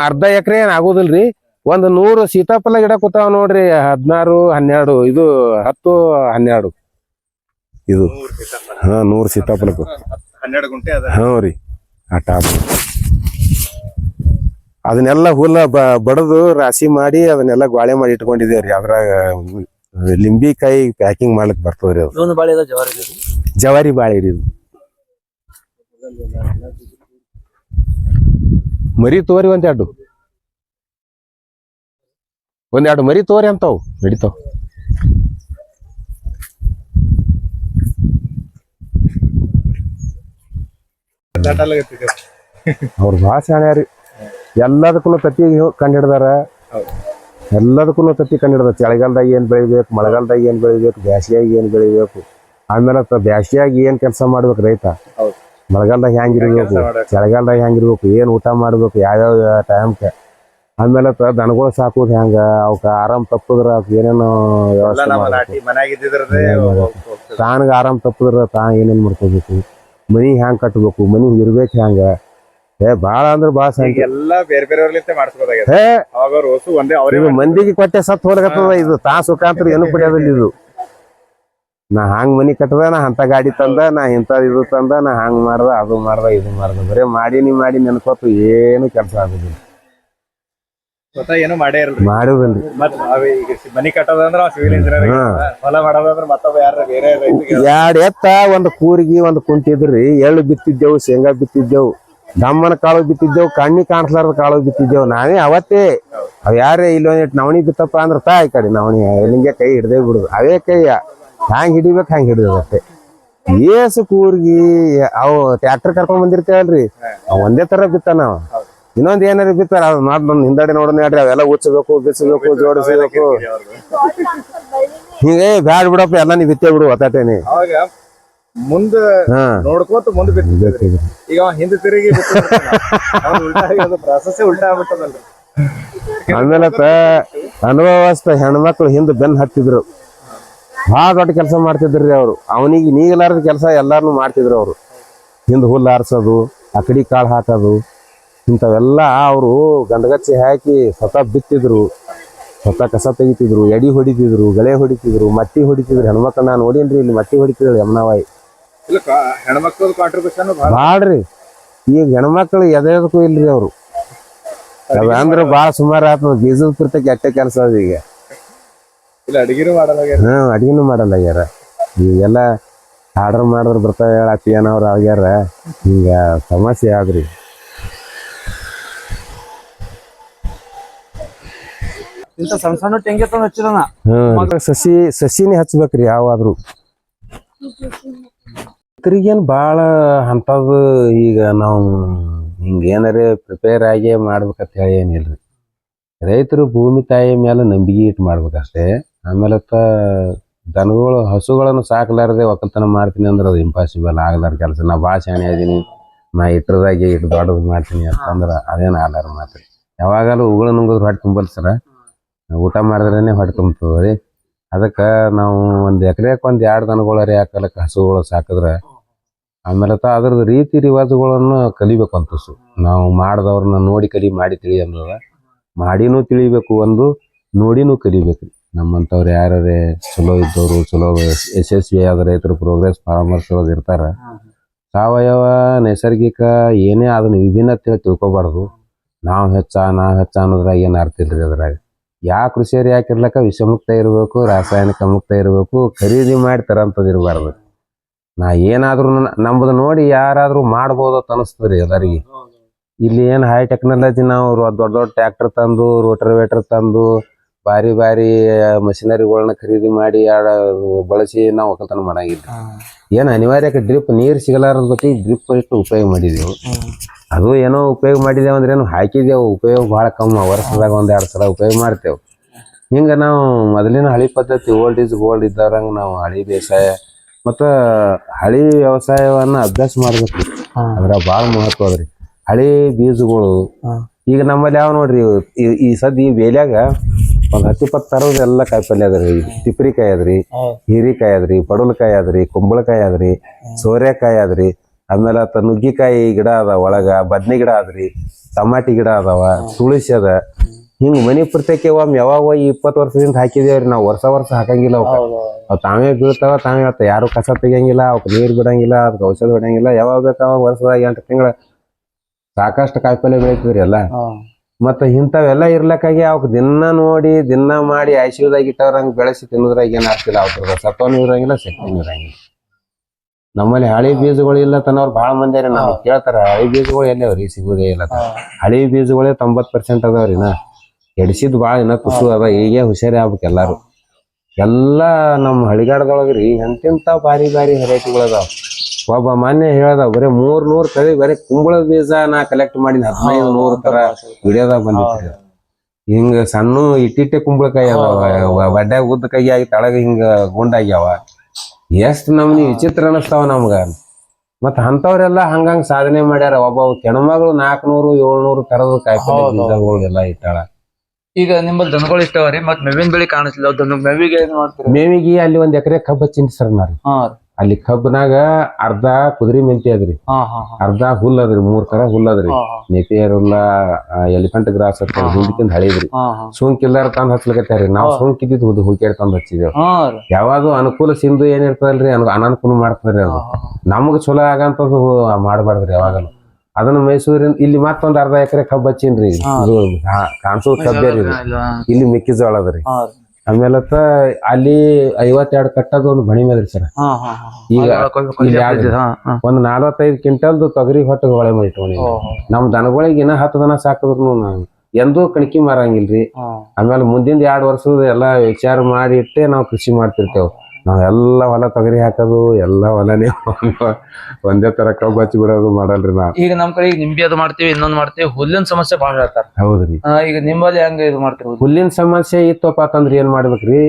ಅರ್ಧ ಎಕರೆ ಏನ್ ಆಗೋದಿಲ್ರಿ. 100 ಸೀತಾಫಲ ಗಿಡ ಕೂತಾವ ನೋಡ್ರಿ, 16, 12 ಇದು 10, 12 ಇದು. ಹಾ, 100 ಸೀತಾಫಲಕ್ಕೂ 12 ಗುಂಟೆ ಅದ. ಹ್ಞೂ ರೀ, ಆಟ ಅದನ್ನೆಲ್ಲ ಹುಲ್ಲ ಬಡದು ರಾಶಿ ಮಾಡಿ ಅದನ್ನೆಲ್ಲ ಗೋಳೆ ಮಾಡಿ ಇಟ್ಕೊಂಡಿದೇವ್ರಿ. ಅದ್ರಾಗ ಲಿಂಬಿಕಾಯಿ ಪ್ಯಾಕಿಂಗ್ ಮಾಡ್ಲಿಕ್ ಬರ್ತದ್ರಿ. ಅದು ಜವಾರಿ ಬಾಳೆ ರೀ. ಇದು ಮರಿ ತೋರಿ ಒಂದೆರಡು ಮರಿ ತೋರಿ ಅಂತಾವ್ ನಡಿತಾವ್. ಅವ್ರು ಭಾಳ ಶಾಣ್ಯಾರಿ. ಎಲ್ಲದಕ್ಕೂ ತತ್ತಿ ಕಂಡು ಹಿಡ್ದಾರ, ಎಲ್ಲದಕ್ಕೂ ತತ್ತಿ ಕಂಡು ಹಿಡ್ದಾರ. ಚಳಿಗಾಲದಾಗ ಏನ್ ಬೆಳಿಬೇಕು, ಮಳೆಗಾಲದಾಗ ಏನ್ ಬೆಳಿಬೇಕು, ಬ್ಯಾಸಿಯಾಗಿ ಏನ್ ಬೆಳಿಬೇಕು, ಆಮೇಲೆ ಬ್ಯಾಸಿಯಾಗಿ ಏನ್ ಕೆಲಸ ಮಾಡ್ಬೇಕು ರೈತ, ಮಳೆಗಾಲದಾಗ ಹೆಂಗಿರ್ಬೇಕು, ಚಳಿಗಾಲದಾಗ ಹೆಂಗಿರ್ಬೇಕು, ಏನ್ ಊಟ ಮಾಡ್ಬೇಕು, ಯಾವ್ಯಾವ ಟೈಮ್ಗೆ, ಆಮೇಲೆ ದನಗಳು ಸಾಕೋದು ಹೆಂಗ, ಅವಕ್ಕ ಆರಾಮ್ ತಪ್ಪದ್ರ ಏನೇನು ವ್ಯವಸ್ಥೆ ಮಾಡ್ಬೇಕು, ತಾನ್ಗ ಆರಾಮ್ ತಪ್ಪದ್ರ ಏನೇನ್ ಮಾಡ್ಕೋಬೇಕು, ಮನಿ ಹೆಂಗ್ ಕಟ್ಬೇಕು, ಮನಿ ಇರ್ಬೇಕು ಹೆಂಗ. ಬಾಳ ಅಂದ್ರ ಬಾಳ ಎಲ್ಲಾ ಬೇರೆ ಬೇರೆ ಮಂದಿಗೆ ಕೊಟ್ಟೆ ಸತ್ ಹೋಗತ್ತದ. ಇದು ತಾ ಸುಖ ಅಂತ ಏನು ಪಡಿಯೋದಿಲ್ಲ. ಇದು ನಾ ಹಂಗ್ ಮನಿ ಕಟ್ಟದ, ನಾ ಅಂತ ಗಾಡಿ ತಂದ, ನಾ ಇಂತ ಇದು ತಂದ, ನಾ ಹಂಗ್ ಮಾಡ್ದ, ಅದು ಮಾಡ್ದ, ಇದು ಮಾಡ್ದ, ಬರೇ ಮಾಡಿ ನೆನ್ಕೋತು ಏನು ಕೆಲಸ ಆಗುದಿಲ್ಲ. ಏನು ಮಾಡೇ ಮಾಡುದಿಲ್ರಿ. ಮನಿ ಕಟ್ಟೋದಂದ್ರ ಸಿವಿಲ್ ಇಂಜಿನಿಯರ್, ಹೊಲ ಮಾಡೋದಂದ್ರ ಮತ್ತೊಬ್ಬ ಯಾರ ಬೇರೆ 2 ಎತ್ತ, 1 ಕೂರ್ಗಿ, 1 ಕುಂಟಿದ್ರಿ. ಎಳ್ಳು ಬಿತ್ತಿದ್ದೆವು, ಶೇಂಗಾ ಬಿತ್ತಿದ್ದೆವು, ದಮ್ಮನ ಕಾಳು ಬಿತ್ತಿದ್ದೆವು, ಕಣ್ಣಿ ಕಾಣಿಸ್ಲಾರ್ದ ಕಾಳು ಬಿತ್ತಿದ್ದೆವು ನಾವೇ ಅವತ್ತೇ. ಅವ್ ಯಾರೇ ಇಲ್ಲೊಂದಿಟ್ಟು ನವಣಿ ಬಿತ್ತಪ್ಪ ಅಂದ್ರ ಈ ಕಡೆ ನವಣಿ ಎಲ್ಲಿಂಗೆ ಕೈ ಹಿಡ್ದೇ ಬಿಡುದು. ಅವೇ ಕೈ ಹ್ಯಾಂಗ್ ಹಿಡಿಬೇಕು ಹಂಗ್ ಹಿಡಿದ ಅಷ್ಟೇ. ಏಸು ಕೂರ್ಗಿ ಅವು ಟ್ರ್ಯಾಕ್ಟರ್ ಕರ್ಕೊಂಡ್ ಬಂದಿರ್ತೇವಲ್ರಿ, ಅವ್ ಒಂದೇ ತರ ಬಿತ್ತಾನ. ಇನ್ನೊಂದ್ ಏನಾರ ಬಿತ್ತಾರ ಅದ್ ನಮ್ ಹಿಂದಾಡಿ ನೋಡೋಣ ಹೇಳ್ರಿ, ಅವೆಲ್ಲ ಉಚ್ಚಬೇಕು, ಬಿಚ್ಚಬೇಕು, ಜೋಡಿಸಬೇಕು. ಹಿಂಗೆ ಬ್ಯಾಡ್ ಬಿಡಪ್ಪ, ಎಲ್ಲ ನೀ ಬಿತ್ತೇ ಬಿಡು ಒತ್ತಾಟೇನಿ. ಮುಂದ ನೋಡ್ಕೋತ ಮುಂದ್ ಬಿತ್ತಿದ್ರಿ. ಈಗ ಹಿಂದೆ ತಿರುಗಿ ಪ್ರಾಸೆಸ್ ಉಲ್ಟಾ ಆಗ್ಬಿಟ್ಟದಲ್ರಿ. ಆಮೇಲೆ ಅನುಭವಸ್ಥ ಹೆಣ್ಮಕ್ಳು ಹಿಂದ್ ಬೆನ್ ಹತ್ತಿದ್ರು, ಭಾಳ ದೊಡ್ಡ ಕೆಲಸ ಮಾಡ್ತಿದ್ರಿ ಅವ್ರು. ಅವನಿಗೆ ನೀಗಲಾರದ ಕೆಲಸ ಎಲ್ಲಾರನು ಮಾಡ್ತಿದ್ರು ಅವ್ರು. ಹಿಂದ್ ಹುಲ್ಲು ಆರ್ಸೋದು, ಅಕಡಿ ಕಾಳು ಹಾಕೋದು, ಇಂಥವೆಲ್ಲ ಅವರು ಗಂಡಗಚ್ಚಿ ಹಾಕಿ ಸ್ವತಃ ಬಿತ್ತಿದ್ರು, ಸ್ವತಃ ಕಸ ತೆಗಿತಿದ್ರು, ಎಡಿ ಹೊಡಿತಿದ್ರು, ಗಳೆ ಹೊಡಿತಿದ್ರು, ಮಟ್ಟಿ ಹೊಡಿತಿದ್ರು. ಹೆಣ್ಮಕ್ಳು ನಾನು ನೋಡೇನ್ರಿ, ಇಲ್ಲಿ ಮಟ್ಟಿ ಹೊಡಿತಿದ್ರು ಯಮುನಾವಾಯಿ. ಹೆಣ್ಮಕ್ಳ ಕಾಂಟ್ರಿಬ್ಯೂಷನ್ ಬಾಳ್ರಿ. ಈಗ ಹೆಣ್ಮಕ್ಳು ಎದಕ್ಕೂ ಇಲ್ರಿ ಅವ್ರು. ಅಂದ್ರ ಬಾಳ ಸುಮಾರು ಆತ. ಬೀಜದ ಪೂರ್ತಕ್ಕೆ ಎಟ್ಟೆ ಕೆಲಸ ಅದ ಈಗ. ಅಡಿಗೆನೂ ಮಾಡಲ್ಲ. ಅಡಿಗೆನೂ ಮಾಡಲ್ಲ ಯಾರ. ಈಗೆಲ್ಲ ಆರ್ಡರ್ ಮಾಡಿದ್ರೆ ಬರ್ತಾವ ಹೇಳತ್ತಿ ಏನವ್ರು ಆಗ್ಯಾರ ಹಿಂಗ ಸಮಸ್ಯೆ ಆದ್ರಿ. ಇಂತ ಸಣ್ಣ ಸಣ್ಣ ತೆಂಗಿ ತಂದು ಹಚ್ಚಿದನ. ಸಸಿನೇ ಹಚ್ಬೇಕ್ರಿ ಯಾವಾದ್ರು. ರೈತರಿಗೇನು ಭಾಳ ಅಂಥದ್ದು ಈಗ ನಾವು ಹಿಂಗೆ ಏನಾರೇ ಪ್ರಿಪೇರ್ ಆಗಿ ಮಾಡ್ಬೇಕಂತ ಹೇಳಿ ಏನಿಲ್ರಿ. ರೈತರು ಭೂಮಿ ತಾಯಿ ಮೇಲೆ ನಂಬಿಕೆ ಇಟ್ಟು ಮಾಡ್ಬೇಕಷ್ಟೇ. ಆಮೇಲೆ ದನಗಳು ಹಸುಗಳನ್ನು ಸಾಕಲಾರದೆ ಒಕ್ಕಲ್ತನ ಮಾಡ್ತೀನಿ ಅಂದ್ರೆ ಅದು ಇಂಪಾಸಿಬಲ್ ಆಗಲಾರ ಕೆಲಸ. ನಾ ಭಾಳ ಶಾಣೆ ಅದೀನಿ, ನಾ ಇಟ್ಟದಾಗಿ ಇಟ್ಟು ದೊಡ್ಡದು ಮಾಡ್ತೀನಿ ಅಂತಂದ್ರೆ ಅದೇನು ಆಗಲಾರ ಮಾತ್ರಿ. ಯಾವಾಗಲೂ ಉಗುಳು ನುಂಗಿದ್ರೆ ಹೊಟ್ಟೆ ತುಂಬಲ್ ಸರ, ಊಟ ಮಾಡಿದ್ರೇ ಹೊಟ್ಟೆ ತುಂಬ್ತದೆ ರೀ. ಅದಕ್ಕೆ ನಾವು ಒಂದು ಎಕರೆಗೆ ಒಂದು 2 ದನಗಳರಿ ಹಾಕಲಕ್ಕೆ ಹಸುಗಳು ಸಾಕಿದ್ರೆ ಆಮೇಲೆ ಅದ್ರದ್ದು ರೀತಿ ರಿವಾಜುಗಳನ್ನು ಕಲಿಬೇಕು ಅಂತಸು. ನಾವು ಮಾಡಿದವ್ರನ್ನ ನೋಡಿ ಮಾಡಿ ತಿಳಿ ಅನ್ನೋದ, ಮಾಡಿನೂ ತಿಳಿಬೇಕು, ಒಂದು ನೋಡಿನೂ ಕಲಿಬೇಕು. ನಮ್ಮಂಥವ್ರು ಯಾರೇ ಚಲೋ ಇದ್ದವರು, ಚಲೋ ಯಶಸ್ವಿ ಆದ ರೈತರು, ಪ್ರೋಗ್ರೆಸ್ ಫಾರ್ಮರ್ಸ್ ಇರ್ತಾರೆ. ಸಾವಯವ ನೈಸರ್ಗಿಕ ಏನೇ ಅದನ್ನು ವಿಭಿನ್ನತೆ ತಿಳ್ಕೊಬಾರ್ದು. ನಾವು ಹೆಚ್ಚ ಅನ್ನೋದ್ರಾಗ ಏನು ಅರ್ಥ ಇಲ್ರಿ. ಅದ್ರಾಗ ಕೃಷಿಯರು ಯಾಕಿರ್ಲಕ್ಕ ವಿಷಮುಕ್ತ ಇರಬೇಕು, ರಾಸಾಯನಿಕ ಮುಕ್ತ ಇರಬೇಕು, ಖರೀದಿ ಮಾಡಿ ತರಂಥದ್ದು ಇರಬಾರ್ದು. ನಾ ಏನಾದ್ರೂ ನಮ್ಮದು ನೋಡಿ ಯಾರಾದ್ರೂ ಮಾಡ್ಬೋದು ಅಂತ ಅನಿಸ್ತದ್ರಿ ಎಲ್ಲರಿಗೆ. ಇಲ್ಲಿ ಏನು ಹೈ ಟೆಕ್ನಾಲಜಿ ನಾವು ದೊಡ್ಡ ದೊಡ್ಡ ಟ್ರ್ಯಾಕ್ಟರ್ ತಂದು, ರೋಟರ್ವೇಟರ್ ತಂದು, ಭಾರಿ ಮಷಿನರಿಗಳನ್ನ ಖರೀದಿ ಮಾಡಿ ಬಳಸಿ ನಾವು ಒಕ್ಕಲ್ತನ ಮಾಡಂಗಿಲ್ಲ. ಏನು ಅನಿವಾರ್ಯಕ್ಕೆ ಡ್ರಿಪ್ ನೀರು ಸಿಗಲಾರದ ಬಗ್ಗೆ ಡ್ರಿಪ್ ಇಟ್ಟು ಉಪಯೋಗ ಮಾಡಿದೆವು. ಅದು ಏನೋ ಉಪಯೋಗ ಮಾಡಿದೆವು ಅಂದ್ರೆ ಏನು ಹಾಕಿದೆವು, ಉಪಯೋಗ ಭಾಳ ಕಮ್ಮಿ. ವರ್ಷದಾಗ 1-2 ಸಲ ಉಪಯೋಗ ಮಾಡ್ತೇವೆ. ಹಿಂಗೆ ನಾವು ಮೊದಲಿನ ಹಳಿ ಪದ್ಧತಿ ಓಲ್ಡ್ ಈಸ್ ಗೋಲ್ಡ್ ಇದ್ದವ್ರಂಗೆ ನಾವು ಹಳಿ ಬೇಸಾಯ ಮತ್ತು ಹಳಿ ವ್ಯವಸಾಯವನ್ನು ಅಭ್ಯಾಸ ಮಾಡ್ಬೇಕು. ಅದ್ರ ಭಾಳ ಮಹತ್ವ ಅದ್ರಿ. ಹಳಿ ಬೀಜಗಳು ಈಗ ನಮ್ಮಲ್ಲಿ ಯಾವ ನೋಡ್ರಿ, ಈ ಸದ್ಯ ಈ ಬೇಲ್ಯಾಗ ಒಂದು 10-20 ಥರದ ಎಲ್ಲ ಕಾಯಿಪಲ್ಯ ಅದ್ರಿ. ತಿಪ್ರಿಕಾಯಿ ಅದ್ರಿ, ಹೀರಿಕಾಯಿ ಅದ್ರಿ, ಪಡವಲಕಾಯಿ ಅದ್ರಿ, ಕುಂಬಳಕಾಯಿ ಅದ್ರಿ, ಸೋರೆಕಾಯಿ ಅದ್ರಿ, ಆಮೇಲೆ ನುಗ್ಗಿಕಾಯಿ ಗಿಡ ಅದಾವ, ಒಳಗ ಬದ್ನಿ ಗಿಡ ಅದ್ರಿ, ಟಮಾಟಿ ಗಿಡ ಅದಾವ, ತುಳಸಿ ಅದ. ಹಿಂಗೆ ಮನಿ ಪ್ರತ್ಯೇಕ ಒಮ್ಮೆ ಯಾವಾಗ 20 ವರ್ಷದಿಂದ ಹಾಕಿದೇವ್ರಿ. ನಾವು ವರ್ಷ ಹಾಕಂಗಿಲ್ಲ. ಅವು ತಾವೇ ಬೀಳ್ತಾವ, ತಾವೇ ಹೇಳ್ತಾವ. ಯಾರು ಕಸ ತೆಗಿಯಂಗಿಲ್ಲ, ಅವಕ್ಕೆ ನೀರು ಬಿಡಂಗಿಲ್ಲ, ಅದಕ್ಕೆ ಔಷಧ ಹೊಡೆಯಂಗಿಲ್ಲ. ಯಾವಾಗ ಬೇಕಾವಾಗ ವರ್ಷದಾಗ 8 ತಿಂಗಳ ಸಾಕಷ್ಟು ಕಾಯಿಪಲ್ಯ ಬೆಳಿತೀವ್ರಿ ಎಲ್ಲ. ಮತ್ತು ಇಂಥವೆಲ್ಲ ಇರ್ಲಕ್ಕಾಗಿ ಅವಕ್ಕೆ ದಿನ ಮಾಡಿ ಐಸಿಯುದಾಗ ಇಟ್ಟವ್ರಂಗೆ ಬೆಳೆಸಿ ತಿನ್ನೋದ್ರಾಗ ಏನು ಆಗ್ತಿಲ್ಲ. ಅವ್ರದ ಸತ್ವನೂ ಇರಂಗಿಲ್ಲ, ಶಕ್ತಿನೂ ಇರಂಗಿಲ್ಲ. ನಮ್ಮಲ್ಲಿ ಹಳಿ ಬೀಜಗಳು ಇಲ್ಲ ತನ್ನವ್ರು ಭಾಳ ಮಂದಿ ನಾವು ಕೇಳ್ತಾರ, ಹಳಿ ಬೀಜಗಳು ಎಲ್ಲವ್ರಿ, ಸಿಗುದೇ ಇಲ್ಲ. ಹಳಿ ಬೀಜಗಳೇ 90% ಅದಾವ್ರಿ. ಎಡ್ಸಿದ್ ಭಾಳ ಇನ್ನ ಕುಸು ಅದ. ಈಗ ಹುಷಾರಿ ಆಗ್ಬೇಕು ಎಲ್ಲಾರು. ಎಲ್ಲ ನಮ್ಮ ಹಳಿಗಾಡದೊಳಗ್ರಿ ಎಂತೆಂಥ ಭಾರಿ ವೆರೈಟಿಗಳು ಅದಾವ. ಒಬ್ಬ ಮಾನ್ಯ ಹೇಳ್ದ ಬರೀ 300 ತಳಿ ಬರೀ ಕುಂಬಳದ ಬೀಜ ನಾ ಕಲೆಕ್ಟ್ ಮಾಡಿ 1500 ತರ ವಿಡಿಯೋದಾಗ ಬಂದಿತ್ತು. ಹಿಂಗ ಸಣ್ಣ ಇಟ್ಟಿಟ್ಟೆ ಕುಂಬಳಕಾಯಿ ಅದಾವ, ಬಡ್ಡ್ಯಾಗ ಉದ್ದಕಾಯಿ ಆಗಿ ತಳಗ ಹಿಂಗ ಗುಂಡಾಗ್ಯಾವ. ಎಷ್ಟು ನಮ್ನಿ ವಿಚಿತ್ರ ಅನಿಸ್ತಾವ ನಮ್ಗ. ಮತ್ತ ಅಂತವ್ರೆಲ್ಲ ಹಂಗಂಗ ಸಾಧನೆ ಮಾಡ್ಯಾರ. ಒಬ್ಬ ಕೆಣಮಗಳು 400-700 ತರದ ಕಾಯಿಪಲ್ಯ ಬೀಜಗಳು ಎಲ್ಲ ಇಟ್ಟಾಳ. ಈಗ ನಿಮ್ಮಲ್ಲಿ ದನಗಳು ಇಷ್ಟವರಿ, ಮತ್ ಮೇವಿನ ಬೆಳಿ ಕಾಣಿಸ್ಲಿಲ್ಲ. ಮೇವಿಗೆ ಏನ್ ಮಾಡ್ತೀರಿ? ಮೇವಿಗೆ ಅಲ್ಲಿ 1 ಎಕರೆ ಕಬ್ಬ್ ಹಚ್ಚಿಂತ ಸರ್ ನಾರಿ. ಅಲ್ಲಿ ಕಬ್ಬನಾಗ ಅರ್ಧ ಕುದುರಿ ಮೆಂತಿ ಅದ್ರಿ, ಅರ್ಧ ಹುಲ್ ಅದ್ರಿ, 3 ತರ ಹುಲ್ ಅದ್ರಿ. ನೇಪಿಯರ್ ಹುಲ್ಲ, ಎಲಿಫೆಂಟ್ ಗ್ರಾಸ್ ಅಂತ ಹುಲ್ಕಿಂದ ಹಳಿದ್ರಿ. ಸುಂಕಿಲ್ಲಾರ ತಂದ್ ಹಚ್ಲಕತ್ತಾರಿ. ನಾವು ಸುಂಕಿದ್ದು ಹುಡುಕೇರಿ ತಂದ್ ಹಚ್ಚಿದೇವ್. ಯಾವಾಗ ಅನುಕೂಲ ಸಿಂಧು ಏನಿರ್ತದಲ್ರಿ ಅನಾನುಕೂಲ ಮಾಡ್ತದ್ರಿ. ಅದು ನಮಗ್ ಚಲೋ ಆಗಂತದ್ದು ಮಾಡ್ಬಾರ್ದ್ರಿ ಯಾವಾಗಲೂ. ಅದನ್ನ ಮೈಸೂರಿನ ಇಲ್ಲಿ ಮತ್ತೊಂದ್ ಅರ್ಧ ಎಕರೆ ಕಬ್ಬ್ ಹಚ್ಚಿನ್ರಿ. ಕಾಣಿಸೋ ಕಬ್ಬೇರಿ ಇಲ್ಲಿ ಮೆಕ್ಕೆಜೋಳ ಅದ್ರಿ. ಆಮೇಲೆ ಅಲ್ಲಿ 52 ಕಟ್ಟದ ಒಂದು ಬಣಿ ಮೇದ್ರಿ ಸರ್. ಈಗ ಒಂದು 45 ಕ್ವಿಂಟಲ್ದು ತೊಗರಿ ಹೊಟ್ಟೆ ಹೊಳೆ ಮಾಡಿಟ್ಕೊಂಡಿ. ನಮ್ ದನಗಳಿಗೆ ಇನ್ನ 10 ದನ ಸಾಕಿದ್ರು ಎಂದೂ ಕಣಕಿ ಮಾರಂಗಿಲ್ರಿ. ಆಮೇಲೆ ಮುಂದಿನ 2 ವರ್ಷದ ಎಲ್ಲಾ ವಿಚಾರ ಮಾಡಿ ಇಟ್ಟೆ ನಾವು ಕೃಷಿ ಮಾಡ್ತಿರ್ತೇವ್. ನಾವೆಲ್ಲ ಹೊಲ ತೊಗರಿ ಹಾಕೋದು, ಎಲ್ಲ ಹೊಲನೇ ಒಂದೇ ತರ ಕಬ್ಬು ಹಚ್ಚಿ ಬಿಡೋದು ಮಾಡಲ್ರಿ ನಾವು. ಈಗ ನಮ್ ಕಡೆ ನಿಂಬೆ ಅದು ಮಾಡ್ತೀವಿ, ಇನ್ನೊಂದ್ ಮಾಡ್ತೀವಿ. ಹುಲ್ಲಿನ ಸಮಸ್ಯೆ ಭಾಳ ಹೇಳ್ತಾರ. ಹೌದ್ರಿ. ಈಗ ನಿಮ್ಮಲ್ಲಿ ಹೆಂಗ ಇದು ಮಾಡ್ತೀವಿ? ಹುಲ್ಲಿನ ಸಮಸ್ಯೆ ಇತ್ತಪ್ಪ ಅಂತಂದ್ರೆ ಏನ್ ಮಾಡ್ಬೇಕ್ರಿ,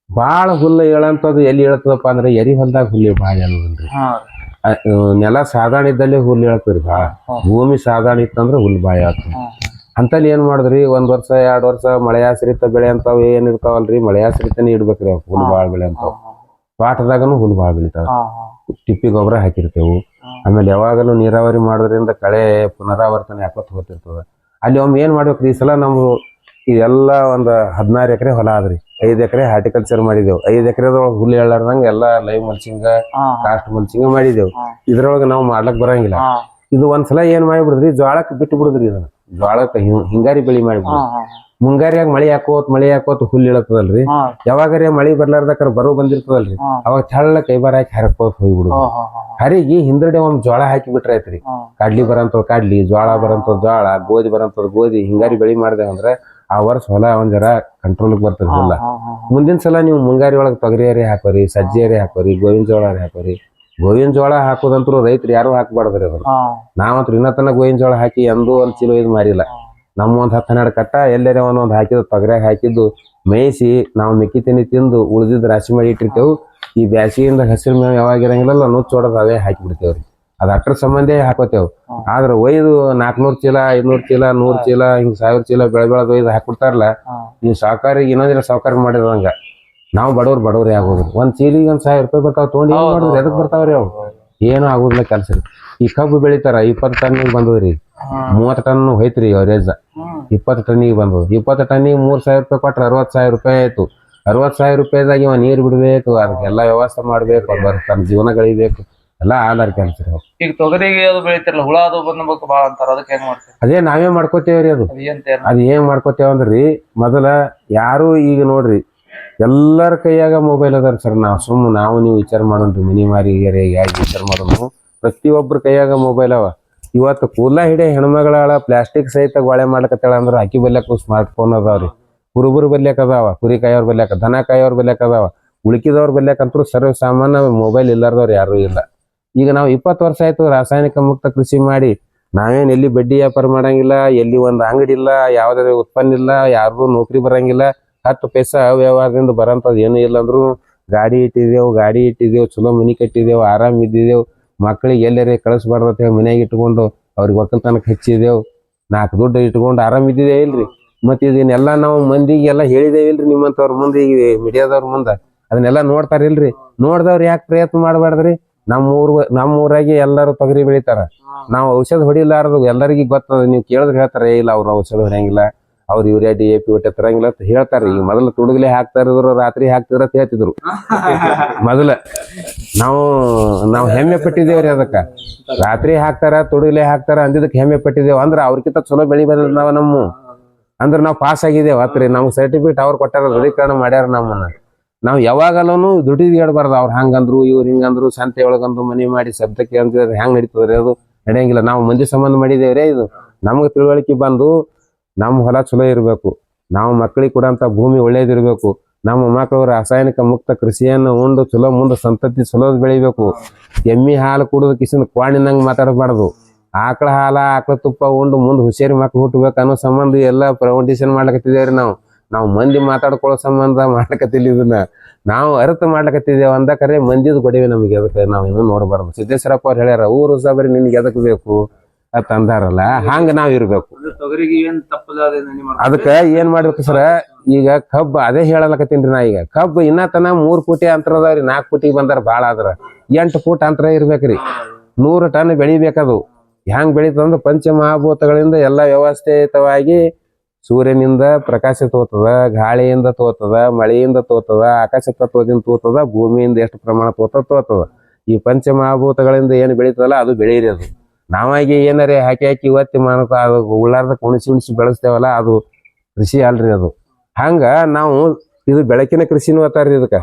ಬಾಳ ಹುಲ್ಲು ಹೇಳಂತದ್ದು ಎಲ್ಲಿ ಹೇಳ್ತದಪ್ಪ ಅಂದ್ರೆ ಎರಿ ಹೊಲ್ದಾಗ ಹುಲ್ಲು ಭಾಳ ಹೇಳೋದಿಲ್ರಿ. ನೆಲ ಸಾಧಾರಣ ಇದ್ದಲ್ಲಿ ಹುಲ್ಲು ಹೇಳ್ತದ್ರಿ ಭಾಳ. ಭೂಮಿ ಸಾಧಾರಣ ಇತ್ತಂದ್ರೆ ಹುಲ್ಲು ಭಾಳ ಹೇಳ್ತದ. ಅಂತಲ್ಲಿ ಏನ್ ಮಾಡಿದ್ರಿ, 1 ವರ್ಷ 2 ವರ್ಷ ಮಳೆಯಾಶ್ರಿತ ಬೆಳೆ ಅಂತಾವ್ ಏನ್ ಇರ್ತಾವಲ್ರಿ, ಮಳೆಯಾಶ್ರಿತನೇ ಇಡ್ಬೇಕ್ರಿ. ಅವ್ ಹುಲ್ಲು ಭಾಳ ಬೆಳೆ ಅಂತಾವ್. ತೋಟದಾಗನು ಹುಲ್ಲು ಭಾಳ ಬೆಳಿತಾವ. ತಿಪ್ಪಿ ಗೊಬ್ಬರ ಹಾಕಿರ್ತೇವು. ಆಮೇಲೆ ಯಾವಾಗಲೂ ನೀರಾವರಿ ಮಾಡೋದ್ರಿಂದ ಕಳೆ ಪುನರಾವರ್ತನೆ ಹಾಕೋತ್ ಹೋಗ್ತಿರ್ತದ. ಅಲ್ಲಿ ಒಮ್ಮೆ ಏನ್ ಮಾಡ್ಬೇಕ್ರಿ, ಈ ಸಲ ನಮ್ದು ಇದೆಲ್ಲ ಒಂದು 16 ಎಕರೆ ಹೊಲ ಆದ್ರಿ. 5 ಎಕರೆ ಹಾರ್ಟಿಕಲ್ಚರ್ ಮಾಡಿದೆವು. 5 ಎಕರೆದೊಳಗೆ ಹುಲ್ಲು ಹೇಳಾರ್ದಂಗ ಎಲ್ಲ ಲೈವ್ ಮಲ್ಚಿಂಗ, ಕಾಸ್ಟ್ ಮಲ್ಚಿಂಗ ಮಾಡಿದೆವು. ಇದ್ರೊಳಗೆ ನಾವು ಮಾಡ್ಲಕ್ ಬರಂಗಿಲ್ಲ. ಇದು ಒಂದ್ಸಲ ಏನ್ ಮಾಡಿಬಿಡುದ್ರಿ, ಜೋಳಕ್ಕೆ ಬಿಟ್ಟು ಬಿಡುದ್ರಿ. ಇದನ್ನ ಜೋಳಕ್ಕೆ ಹಿಂಗಾರಿ ಬೆಳಿ ಮಾಡಿಬಿಡುದು. ಮುಂಗಾರಿಯಾಗ ಮಳಿ ಹಾಕೋತ್ ಹುಲ್ ಇಳತ್ತದಲ್ರಿ, ಯಾವಾಗರೇ ಮಳಿ ಬರ್ಲಾರ್ದಕ್ಕಾರ ಬರೋ ಬಂದಿರ್ತದಲ್ರಿ, ಅವಾಗ ತೆಳ್ಳ ಕೈಬಾರ ಹಾಕಿ ಹರಕೋತ್ ಹೋಗ್ಬಿಡುದು. ಹರಿಗಿ ಹಿಂದಡೆ ಒಂದ್ ಜೋಳ ಹಾಕಿ ಬಿಟ್ರ ಐತ್ರಿ. ಕಡ್ಲಿ ಬರಂತವ್ ಕಡ್ಲಿ, ಜೋಳ ಬರಂತವ್ ಜೋಳ, ಗೋಧಿ ಬರಂತದ್ ಗೋಧಿ, ಹಿಂಗಾರಿ ಬೆಳಿ ಮಾಡ್ದೆ ಅಂದ್ರೆ ಆ ವರ್ಷ ಹೊಲ ಒಂದ್ ಜರ ಕಂಟ್ರೋಲ್ಗೆ ಬರ್ತದ ಹೊಲ. ಮುಂದಿನ ಸಲ ನೀವು ಮುಂಗಾರಿ ಒಳಗ್ ತೊಗರಿ ಅರಿ ಹಾಕೋರಿ, ಸಜ್ಜಿ ಅರಿ ಹಾಕೋರಿ, ಗೋವಿನ ಜೋಳ ಅರಿ ಹಾಕೋರಿ. ಗೋವಿನ ಜೋಳ ಹಾಕೋದಂತೂ ರೈತರು ಯಾರು ಹಾಕಬಾರ್ದ್ರಿ ಅದನ್ನ. ನಾವಂತ್ರು ಇನ್ನತನ ಗೋವಿನ ಜೋಳ ಹಾಕಿ ಎಂದೂ ಒಂದ್ ಚೀಲ ಇದು ಮಾರಿಲ್ಲ. ನಮ್ಮ ಒಂದ್ 10-12 ಕಟ್ಟ ಎಲ್ಲೇರೆ ಒಂದೊಂದ್ ಹಾಕಿದ್ದು ತೊಗರ್ಯಾಗ ಹಾಕಿದ್ದು ಮೇಯಿಸಿ ನಾವು ಮೆಕ್ಕಿ ತಿನ್ನಿ ತಿಂದು ಉಳಿದಿದ್ದು ರಾಶಿ ಮಾಡಿ ಇಟ್ಟಿರ್ತೇವು. ಈ ಬ್ಯಾಸಿಯಿಂದ ಹಸಿರು ಮೇವು ಯಾವಾಗ ಇರಂಗಿಲ್ಲ ನುಚ್ಚ ಹೊಡೆದು ಅವೇ ಹಾಕಿ ಬಿಡ್ತೇವ್ರಿ. ಅದ್ ಅಟ್ರ ಸಂಬಂಧೇ ಹಾಕೋತೇವ್. ಆದ್ರ ಒಯ್ದು 400 ಚೀಲ 500 ಚೀಲ 100 ಚೀಲ ಹಿಂಗ್ 1000 ಚೀಲ ಬೆಳೆದು ಒಯ್ದು ಹಾಕ್ಬಿಡ್ತಾರಲ್ಲ, ಈ ಸಾವುಕಾರಿಗೆ ಇನ್ನೊಂದಿನ ಸಾವುಕಾರ ಮಾಡಿರಂಗ ನಾವು ಬಡವ್ರೇ ಆಗೋದ್ರಿ. ಒಂದ್ ಚೀಲಿಗೆ 1000 ರೂಪಾಯಿ ಬರ್ತಾವ, ತೊಗೊಂಡು ಏನ್ ಮಾಡಿದ್ರಿ? ಎದಕ್ ಬರ್ತಾವ್ರಿ ಅವು? ಏನು ಆಗುದಿಲ್ಲ ಕೆಲಸ ರೀ. ಈ ಕಬ್ಬು ಬೆಳಿತಾರ 20 ಟನ್ನಿಗೆ ಬಂದದ್ರಿ, 30 ಟನ್ ಹೋಯ್ತ್ರಿ ಅವರೇಜ್. 20 ಟನ್ನಿಗೆ ಬಂದವು. 20 ಟನ್ನಿಗೆ 3000 ರೂಪಾಯಿ ಕೊಟ್ರೆ 60,000 ರೂಪಾಯಿ ಆಯ್ತು. 60,000 ರೂಪಾಯಿದಾಗ ಇವ ನೀರ್ ಬಿಡ್ಬೇಕು, ಅದಕ್ಕೆಲ್ಲ ವ್ಯವಸ್ಥೆ ಮಾಡ್ಬೇಕು, ತನ್ನ ಜೀವನ ಗಳಿಬೇಕು, ಎಲ್ಲ ಆಧಾರ್ ಕೆಲಸ ರೀ. ಈಗ ತೊಗರಿಗೆ ಅದು ಬೆಳಿತಿರಲ್ಲ, ಹುಳ ಅದು ಬಂದ್ಬೇಕು ಬಾಳ ಅಂತಾರ, ಅದಕ್ಕೆ ಹೆಂಗ್ ಮಾಡ್ತೀವಿ? ಅದೇ ನಾವೇ ಮಾಡ್ಕೋತೇವ್ರಿ. ಅದು ಏನ್ ಮಾಡ್ಕೋತೇವಂದ್ರಿ, ಮೊದಲ ಯಾರು ಈಗ ನೋಡ್ರಿ ಎಲ್ಲರ ಕೈಯಾಗ ಮೊಬೈಲ್ ಅದಾರ ಸರ್. ನಾವು ನೀವು ವಿಚಾರ ಮಾಡೋಣ್ರಿ, ಮನಿ ಮಾರಿಗಾರೆ ಯಾಕೆ ವಿಚಾರ ಮಾಡೋನು? ಪ್ರತಿಯೊಬ್ಬರ ಕೈಯಾಗ ಮೊಬೈಲ್ ಅವ. ಇವತ್ತು ಕೂದಲ ಹಿಡಿಯ ಹೆಣ್ಮಗಳ ಪ್ಲಾಸ್ಟಿಕ್ ಸಹಿತ ಗೋಳೆ ಮಾಡ್ಲಕತ್ತಾಳ ಅಂದ್ರೆ ಅಕ್ಕಿ ಬಲ್ಯಾಕ ಸ್ಮಾರ್ಟ್ ಫೋನ್ ಅದಾವ್ರಿ. ಕುರುಬರು ಬಲ್ಯಾಕ ಅದಾವ, ಕುರಿ ಕಾಯೋರ್ ಬಲ್ಯಾಕ, ದನ ಕಾಯೋರ್ ಬಲ್ಯಾಕ ಅದಾವ. ಉಳ್ಕಿದವ್ರ ಬಲ್ಯಾಕಂತೂ ಸರ್ವ ಸಾಮಾನ್ಯ ಮೊಬೈಲ್ ಇಲ್ಲಾರ್ದವ್ರು ಯಾರು ಇಲ್ಲ. ಈಗ ನಾವು 20 ವರ್ಷ ಆಯ್ತು ರಾಸಾಯನಿಕ ಮುಕ್ತ ಕೃಷಿ ಮಾಡಿ, ನಾವೇನ್ ಎಲ್ಲಿ ಬಡ್ಡಿ ವ್ಯಾಪಾರ ಮಾಡಂಗಿಲ್ಲ, ಎಲ್ಲಿ ಒಂದು ಅಂಗಡಿ ಇಲ್ಲ, ಯಾವ್ದಾರ ಉತ್ಪನ್ನ ಇಲ್ಲ, ಯಾರಿಗೂ ನೌಕರಿ ಬರಂಗಿಲ್ಲ. 10 ಪೈಸಾ ಅವ್ಯವಹಾರದಿಂದ ಬರಂತದ್ ಏನು ಇಲ್ಲ ಅಂದ್ರು ಗಾಡಿ ಇಟ್ಟಿದ್ದೇವು, ಚಲೋ ಮನಿ ಕಟ್ಟಿದೇವು, ಆರಾಮ್ ಇದ್ದಿದ್ದೇವು. ಮಕ್ಕಳಿಗೆ ಎಲ್ಲರೇ ಕಳಿಸ್ಬಾರ್ದತ್ತ ಮನ್ಯಾಗ ಇಟ್ಕೊಂಡು ಅವ್ರಿಗೆ ಒಕ್ಕಲ್ತನಕ್ಕೆ ಹಚ್ಚಿದೇವು, 4 ದುಡ್ಡು ಇಟ್ಕೊಂಡು ಆರಾಮ್ ಇದ್ದಿದ್ದೇವೆ ಇಲ್ರಿ. ಮತ್ ಇದನ್ನೆಲ್ಲ ನಾವು ಮಂದಿಗೆಲ್ಲ ಹೇಳಿದೇವಿಲ್ರಿ, ನಿಮ್ಮಂತವ್ರ ಮುಂದೆ, ಈಗ ಮೀಡಿಯಾದವ್ರ ಮುಂದ ಅದನ್ನೆಲ್ಲ ನೋಡ್ತಾರಿಲ್ರಿ. ನೋಡ್ದವ್ರು ಯಾಕೆ ಪ್ರಯತ್ನ ಮಾಡ್ಬಾರ್ದ್ರಿ? ನಮ್ಮ ಊರಾಗೆ ಎಲ್ಲರೂ ತೊಗರಿ ಬೆಳಿತಾರ. ನಾವು ಔಷಧ ಹೊಡಿಲಾರದು ಎಲ್ಲರಿಗೂ ಗೊತ್ತದ. ನೀವು ಕೇಳಿದ್ರೆ ಹೇಳ್ತಾರೆ, ಇಲ್ಲ ಅವ್ರು ಔಷಧ ಹೊಡಿಯಂಗಿಲ್ಲ, ಅವ್ರು ಯೂರಿಯಾ DAP ಒಟ್ಟೆ ತರಂಗಿಲ್ಲ ಅಂತ ಹೇಳ್ತಾರೆ. ಈಗ ಮೊದಲು ತುಡುಗಲೆ ಹಾಕ್ತಾ ಇದ್ರು, ರಾತ್ರಿ ಹಾಕ್ತಿದ್ರ ಅಂತ ಹೇಳ್ತಿದ್ರು. ಮೊದಲ ನಾವು ಹೆಮ್ಮೆ ಪಟ್ಟಿದ್ದೇವ್ರಿ. ಅದಕ್ಕ ರಾತ್ರಿ ಹಾಕ್ತಾರ, ತುಡುಗಲೆ ಹಾಕ್ತಾರ ಅಂದಿದ್ದಕ್ಕೆ ಹೆಮ್ಮೆ ಪಟ್ಟಿದ್ದೇವ್. ಅಂದ್ರ ಅವ್ರಕಿಂತ ಚಲೋ ಬೆಳಿ ಬಂದ ಅಂದ್ರೆ ನಾವು ಪಾಸ್ ಆಗಿದ್ದೇವ್ ಅತ್ರಿ. ನಮ್ಗೆ ಸರ್ಟಿಫಿಕೇಟ್ ಅವ್ರು ಕೊಟ್ಟಾರ, ದೃಢೀಕರಣ ಮಾಡ್ಯಾರ ನಮ್ಮನ್ನ. ನಾವು ಯಾವಾಗಲೂ ದುಡ್ಡಿದ್ ಹೇಳ್ಬಾರ್ದು. ಅವ್ರು ಹಂಗಂದ್ರು ಇವ್ರು ಹಿಂಗಂದ್ರು, ಸಂತೆ ಒಳಗಂದ್ರು ಮನಿ ಮಾಡಿ ಶಬ್ದಕ್ಕೆ ಅಂತಿದ್ರೆ ಹೆಂಗ್ ನಡೀತದ್ರಿ? ಅದು ನಡೆಯಂಗಿಲ್ಲ. ನಾವು ಮಂದಿ ಸಂಬಂಧ ಮಾಡಿದೇವ್ರಿ. ಇದು ನಮ್ಗೆ ತಿಳುವಳಿಕೆ ಬಂದು ನಮ್ಮ ಹೊಲ ಚಲೋ ಇರ್ಬೇಕು, ನಾವು ಮಕ್ಕಳಿಗೆ ಕೊಡಂತ ಭೂಮಿ ಒಳ್ಳೇದಿರ್ಬೇಕು, ನಮ್ಮ ಮಕ್ಕಳು ರಾಸಾಯನಿಕ ಮುಕ್ತ ಕೃಷಿಯನ್ನು ಉಂಡು ಚಲೋ ಮುಂದೆ ಸಂತತಿ ಚಲೋದ್ ಬೆಳಿಬೇಕು. ಎಮ್ಮಿ ಹಾಲು ಕುಡಿದ ಕಿಸಿನ ಕ್ವಾಣಿನಂಗ್ ಮಾತಾಡಬಾರ್ದು. ಆಕಳ ಹಾಲ ಆಕಳ ತುಪ್ಪ ಉಂಡು ಮುಂದೆ ಹುಷಾರಿ ಮಕ್ಳು ಹುಟ್ಟಬೇಕು ಅನ್ನೋ ಸಂಬಂಧ ಎಲ್ಲ ಪ್ರೌಂಡೇಶನ್ ಮಾಡ್ಲಕತ್ತಿದೇವ್ರಿ. ನಾವು ಮಂದಿ ಮಾತಾಡ್ಕೊಳ್ಳೋ ಸಂಬಂಧ ಮಾಡ್ಲಕತ್ತಿಲ್ಲ. ಇದನ್ನ ನಾವು ಅರ್ಥ ಮಾಡ್ಲಕತ್ತಿದ್ದೇವೆ ಅಂದಕರೆ ಮಂದಿದ್ ಗೊಡವೆ ನಮ್ಗೆ ಎದಕ್ಕೆ ನಾವು ಇನ್ನೂ ನೋಡ್ಬಾರ್ದು. ಸಿದ್ದೇಶ್ವರಪ್ಪ ಅವ್ರು ಹೇಳ್ಯಾರ, ಊರು ಸಾಬರಿ ನಿನ್ಗೆ ಎದಕ್ ಬೇಕು ಅಂತ ಅಂದಾರಲ್ಲ, ಹಂಗ ನಾವ್ ಇರ್ಬೇಕು. ಅದಕ್ಕ ಏನ್ ಮಾಡ್ಬೇಕು ಸರ? ಈಗ ಕಬ್ಬ ಅದೇ ಹೇಳಲಕತ್ತೀನ್ರಿ ನಾ. ಈಗ ಕಬ್ಬು ಇನ್ನತನ 3 ಫೂಟಿ ಅಂತರ ಅದಾವ್ರಿ. 4 ಫೂಟಿಗೆ ಬಂದಾರ ಬಾಳ ಆದ್ರ 8 ಫೂಟ್ ಅಂತರ ಇರ್ಬೇಕ್ರಿ. 100 ಟನ್ ಬೆಳಿಬೇಕದು. ಹೆಂಗ್ ಬೆಳಿತದಂದ್ರ ಪಂಚಮಹಾಭೂತಗಳಿಂದ ಎಲ್ಲ ವ್ಯವಸ್ಥಿತವಾಗಿ ಸೂರ್ಯನಿಂದ ಪ್ರಕಾಶ ತೋತದ, ಗಾಳಿಯಿಂದ ತೋತದ, ಮಳೆಯಿಂದ ತೋತದ, ಆಕಾಶ ತತ್ವದಿಂದ ತೋತದ, ಭೂಮಿಯಿಂದ ಎಷ್ಟು ಪ್ರಮಾಣ ತೋತದ. ಈ ಪಂಚಮಹಾಭೂತಗಳಿಂದ ಏನು ಬೆಳಿತದಲ್ಲ ಅದು ಬೆಳೀರಿ. ಅದು ನಾವಾಗಿ ಏನಾರೇ ಹಾಕಿ ಇವತ್ತಿ ಮಾಡಕ ಅದು ಉಳ್ಳಾರ್ದ ಉಣಿಸಿ ಬೆಳೆಸ್ತೇವಲ್ಲ, ಅದು ಕೃಷಿ ಅಲ್ರಿ. ಅದು ಹಂಗ ನಾವು ಇದು ಬೆಳಕಿನ ಕೃಷಿನೂ ಅತ್ತಾರ್ರಿ. ಇದಕ್ಕ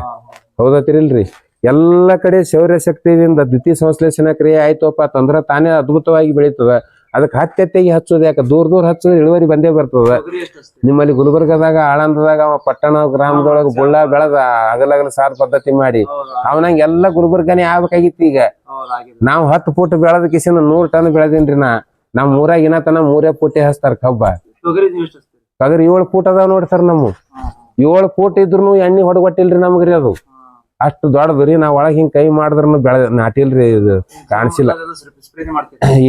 ಹೌದತ್ತಿರಿಲ್ರಿ? ಎಲ್ಲ ಕಡೆ ಸೌರ ಶಕ್ತಿಯಿಂದ ದ್ವಿತೀಯ ಸಂಶ್ಲೇಷಣ ಕ್ರಿಯೆ ಆಯ್ತಪ್ಪ ಅಂತಂದ್ರ ತಾನೇ ಅದ್ಭುತವಾಗಿ ಬೆಳೀತದ. ಅದಕ್ಕೆ ಹತ್ತೆತ್ತಿಗೆ ಹಚ್ಚೋದು ಯಾಕೆ? ದೂರ ಹಚ್ಚೋದು ಇಳುವರಿ ಬಂದೇ ಬರ್ತದ. ನಿಮ್ಮಲ್ಲಿ ಗುಲ್ಬರ್ಗದಾಗ, ಆಳಂದದಾಗ ಅವ ಪಟ್ಟಣ ಗ್ರಾಮದೊಳಗ ಬುಳ್ಳ ಬೆಳೆದ ಅಗಲಗಲ ಸಾರ್ ಪದ್ಧತಿ ಮಾಡಿ ಅವನಂಗ ಎಲ್ಲ ಗುಲ್ಬರ್ಗನೇ ಆಗ್ಬೇಕಾಗಿತ್ತು. ಈಗ ನಾವು 10 ಫೂಟ್ ಬೆಳೆದ ಕಿಸಿನ 100 ಟನ್ ಬೆಳೆದಿನ್ರಿ. ನಮ್ಮ ಊರಾಗ ಇನ್ನತನ 3 ಫೂಟೆ ಹಚ್ತಾರ ಕಬ್ಬ. ತೊಗರಿ 7 ಫೂಟ್ ಅದಾವ ನೋಡಿ ಸರ್. ನಮ್ಮ 7 ಫೂಟ್ ಇದ್ರು ಎಣ್ಣೆ ಹೊಡಗೊಟ್ಟಿಲ್ರಿ ನಮಗ್ರಿ. ಅದು ಅಷ್ಟು ದೊಡ್ಡದ್ರಿ. ನಾವ್ ಒಳಗ್ ಹಿಂಗ್ ಕೈ ಮಾಡಿದ್ರೂ ನಾಟಿಲ್ರಿ. ಇದು ಕಾಣಿಸಿಲ್ಲ,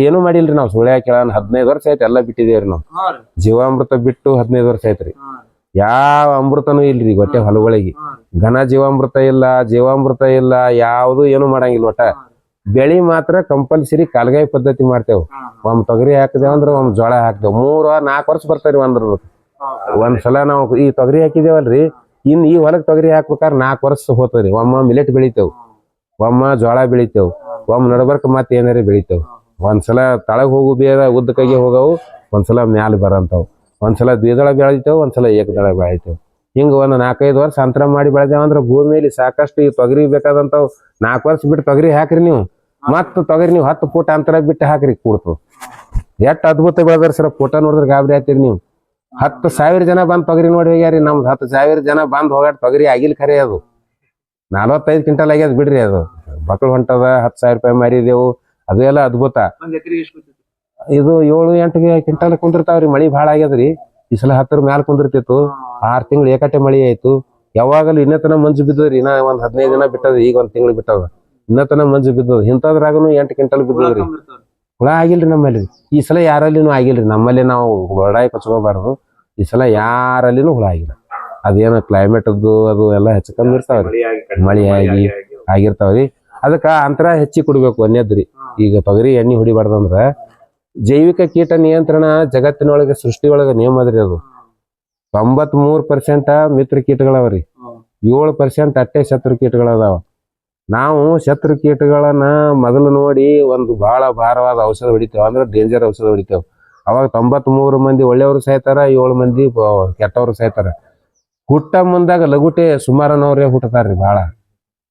ಏನು ಮಾಡಿಲ್ರಿ. ನಾವು ಸುಳ್ಯ ಕೇಳ 15 ವರ್ಷ ಆಯ್ತು ಎಲ್ಲ ಬಿಟ್ಟಿದೇವ್ರಿ. ನಾವು ಜೀವಾಮೃತ ಬಿಟ್ಟು 15 ವರ್ಷ ಆಯ್ತ್ರಿ. ಯಾವ ಅಮೃತನೂ ಇಲ್ರಿ ಒಟ್ಟೆ ಹೊಲಗಳಿಗೆ. ಘನ ಜೀವಾಮೃತ ಇಲ್ಲ, ಯಾವ್ದು ಏನು ಮಾಡಂಗಿಲ್ಲ. ಒಟ್ಟ ಬೆಳಿ ಮಾತ್ರ ಕಂಪಲ್ಸರಿ ಕಾಲ್ಗಾಯಿ ಪದ್ಧತಿ ಮಾಡ್ತೇವ್. ಒಮ್ಮೆ ತೊಗರಿ ಹಾಕಿದೇವ್ ಅಂದ್ರ ಒಮ್ಮೆ ಜೋಳ ಹಾಕ್ತೇವ್. 3-4 ವರ್ಷ ಬರ್ತಾವ್ರಿ. ಒಂದ್ಸಲ ನಾವು ಈ ತೊಗರಿ ಹಾಕಿದೇವಲ್ರಿ, ಇನ್ ಈ ಹೊಲಕ್ ತೊಗರಿ ಹಾಕ್ಬೇಕಾದ್ರೆ 4 ವರ್ಷ ಹೋಗ್ತದ್ರಿ. ಒಮ್ಮ ಮಿಲೆಟ್ ಬೆಳಿತೇವ್, ಒಮ್ಮ ಜೋಳ ಬೆಳಿತೇವ್, ಒಮ್ಮೆ ನಡಬರ್ಕ ಮತ್ತೆ ಏನಾರ ಬೆಳಿತೇವ್. ಒಂದ್ಸಲ ತಳಗ್ ಹೋಗು ಬೇರೆ ಉದ್ದಕ್ಕಾಗಿ ಹೋಗವು, ಒಂದ್ಸಲ ಮ್ಯಾಲ ಬರಂತಾವ್. ಒಂದ್ಸಲ ದ್ವಿದಳ ಬೆಳಿತೇವೆ, ಒಂದ್ಸಲ ಏಕದಳ ಬೆಳಿತೇವೆ. ಹಿಂಗೆ ಒಂದು 4-5 ವರ್ಷ ಅಂತರ ಮಾಡಿ ಬೆಳೆದೇವಂದ್ರೆ ಭೂಮಿಯಲ್ಲಿ ಸಾಕಷ್ಟು ಈ ತೊಗರಿ ಬೇಕಾದಂಥವು 4 ವರ್ಷ ಬಿಟ್ಟು ತೊಗರಿ ಹಾಕ್ರಿ ನೀವು, ಮತ್ತು ತೊಗರಿ ನೀವು 10 ಫೂಟ್ ಅಂತರ ಬಿಟ್ಟು ಹಾಕ್ರಿ ಕೂಡ್ತು. ಎಷ್ಟು ಅದ್ಭುತ ಬೆಳೆದಾರ ಸರ್, ಫೋಟೋ ನೋಡಿದ್ರೆ ಗಾಬರಿ ಆಗ್ತೀರಿ ನೀವು. 10,000 ಜನ ಬಂದು ತೊಗರಿ ನೋಡಿ ಹೋಗ್ಯಾರಿ. ನಮ್ದು 10,000 ಜನ ಬಂದು ಹೋಗಾಟ ತೊಗರಿ ಆಗಿಲ್ಲ ಖರೆ. ಅದು 45 ಕ್ವಿಂಟಲ್ ಆಗ್ಯದ ಬಿಡ್ರಿ. ಅದು ಮಕ್ಳು ಹೊಂಟದ, 10,000 ರೂಪಾಯಿ ಮಾರಿದೆವು. ಅದು ಎಲ್ಲ ಅದ್ಭುತ. ಇದು 7-8 ಕ್ವಿಂಟಲ್ ಕುಂದಿರ್ತಾವ್ರಿ. ಮಳಿ ಭಾಳ ಆಗ್ಯದ್ರಿ ಈ ಸಲ. 10 ಮ್ಯಾಲ ಕುಂದಿರ್ತಿತ್ತು. 6 ತಿಂಗಳು ಏಕಟ್ಟೆ ಮಳಿ ಆಯ್ತು. ಯಾವಾಗಲೂ ಇನ್ನತನ ಮಂಜು ಬಿದ್ದದ್ರಿ. ಇನ್ನ ಒಂದ್ 15 ದಿನ ಬಿಟ್ಟದ, ಈಗ 1 ತಿಂಗಳು ಬಿಟ್ಟದ. ಇನ್ನತನ ಮಂಜು ಬಿದ್ದದ. ಇಂಥದ್ರಾಗನು 8 ಕ್ವಿಂಟಲ್ ಬಿದ್ದದ್ರಿ. ಹುಳ ಆಗಿಲ್ರಿ ನಮ್ಮಲ್ಲಿ ಈ ಸಲ. ಯಾರಲ್ಲಿನೂ ಆಗಿಲ್ರಿ ನಮ್ಮಲ್ಲಿ. ನಾವು ಬಡಾಯಿ ಕಚ್ಕೋಬಾರ್ದು. ಈ ಸಲ ಯಾರಲ್ಲಿನೂ ಹುಳ ಆಗಿಲ್ಲ. ಅದೇನು ಕ್ಲೈಮೇಟ್ ಅದು ಎಲ್ಲ ಹೆಚ್ಚು ಕಮ್ಮಿ ಇರ್ತಾವ್ರಿ, ಮಳಿ ಆಗಿ ಆಗಿರ್ತಾವ್ರಿ. ಅದಕ್ಕ ಅಂತರ ಹೆಚ್ಚಿಗೆ ಕೊಡ್ಬೇಕು ಒಂದೇದ್ರಿ. ಈಗ ತೊಗರಿ ಎಣ್ಣೆ ಹೊಡಿಬಾರ್ದಂದ್ರ ಜೈವಿಕ ಕೀಟ ನಿಯಂತ್ರಣ ಜಗತ್ತಿನೊಳಗೆ ಸೃಷ್ಟಿಯೊಳಗೆ ನಿಯಮ ಅದ್ರಿ. ಅದು 93% ಮಿತ್ರ ಕೀಟಗಳವ್ರಿ, 7% ಅಟ್ಟೆ ಶತ್ರು ಕೀಟಗಳದಾವ. ನಾವು ಶತ್ರು ಕೀಟಗಳನ್ನ ಮೊದಲು ನೋಡಿ ಒಂದು ಬಹಳ ಭಾರವಾದ ಔಷಧ ಹೊಡಿತೇವೆ, ಅಂದ್ರೆ ಡೇಂಜರ್ ಔಷಧ ಹೊಡಿತೇವೆ. ಅವಾಗ 93 ಮಂದಿ ಒಳ್ಳೆಯವರು ಸಾಯ್ತಾರ, 7 ಮಂದಿ ಕೆಟ್ಟವರು ಸಾಯ್ತಾರ. ಹುಟ್ಟ ಮುಂದಾಗ ಲಗುಟೆ ಸುಮಾರನವ್ರೇ ಹುಟ್ಟತಾರ್ರಿ. ಭಾಳ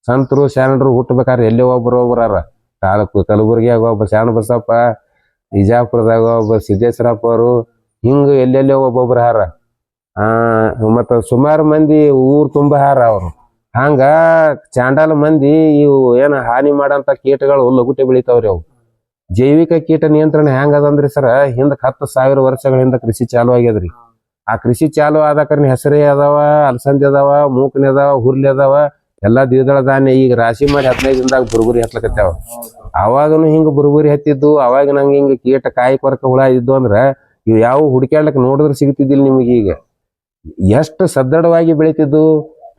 ಸಂತರು ಶಾಣರು ಹುಟ್ಟಬೇಕಾದ್ರೆ ಎಲ್ಲೇ ಒಬ್ಬರೊಬ್ಬರಾರ. ಕಲಬುರ್ಗಿಯಾಗ ಒಬ್ಬ ಶಾಣ ಬಸಪ್ಪ, ವಿಜಾಪುರದಾಗ ಒಬ್ಬ ಸಿದ್ದೇಶ್ವರಪ್ಪ ಅವರು, ಹಿಂಗ ಎಲ್ಲೆಲ್ಲೋ ಒಬ್ಬೊಬ್ರು ಹಾರ. ಮತ್ತ ಸುಮಾರು ಮಂದಿ ಊರ್ ತುಂಬ ಹಾರ ಅವರು. ಹಂಗ ಚಾಂಡಾಲ ಮಂದಿ ಇವು ಏನ ಹಾನಿ ಮಾಡಂತ ಕೀಟಗಳು ಲಗುಟೆ ಬೆಳಿತಾವ್ರಿ. ಅವು ಜೈವಿಕ ಕೀಟ ನಿಯಂತ್ರಣ ಹೆಂಗ ಅದಂದ್ರಿ ಸರ, ಹಿಂದಕ್ 10,000 ವರ್ಷಗಳ ಹಿಂದ ಕೃಷಿ ಚಾಲು ಆಗ್ಯದ್ರಿ. ಆ ಕೃಷಿ ಚಾಲು ಆದಕರ್ನ ಹೆಸರೇ ಅದಾವ, ಅಲಸಂದಿ ಅದಾವ, ಮೂಕನಿ ಅದಾವ, ಹುರ್ಲಿ ಅದಾವ, ಎಲ್ಲಾ ದ್ವಿದಳ ಧಾನ್ಯ. ಈಗ ರಾಶಿ ಮಾಡಿ 15 ದಿನದಾಗ ಬುರುಬುರಿ ಹತ್ಲಕತ್ತಾವ. ಅವಾಗನು ಹಿಂಗ ಬುರುಬುರಿ ಹತ್ತಿದ್ದು. ಅವಾಗ ನಂಗೆ ಹಿಂಗ ಕೀಟ ಕಾಯಿ ಕೊರಕ ಹುಳ ಇದ್ದು ಅಂದ್ರ ಇವ್ ಯಾವ ಹುಡುಕ್ಯಾಡ್ಲಕ್ ನೋಡಿದ್ರೆ ಸಿಗ್ತಿದ್ದಿಲ್ಲ ನಿಮಗೆ. ಈಗ ಎಷ್ಟು ಸದೃಢವಾಗಿ ಬೆಳಿತಿದ್ದು,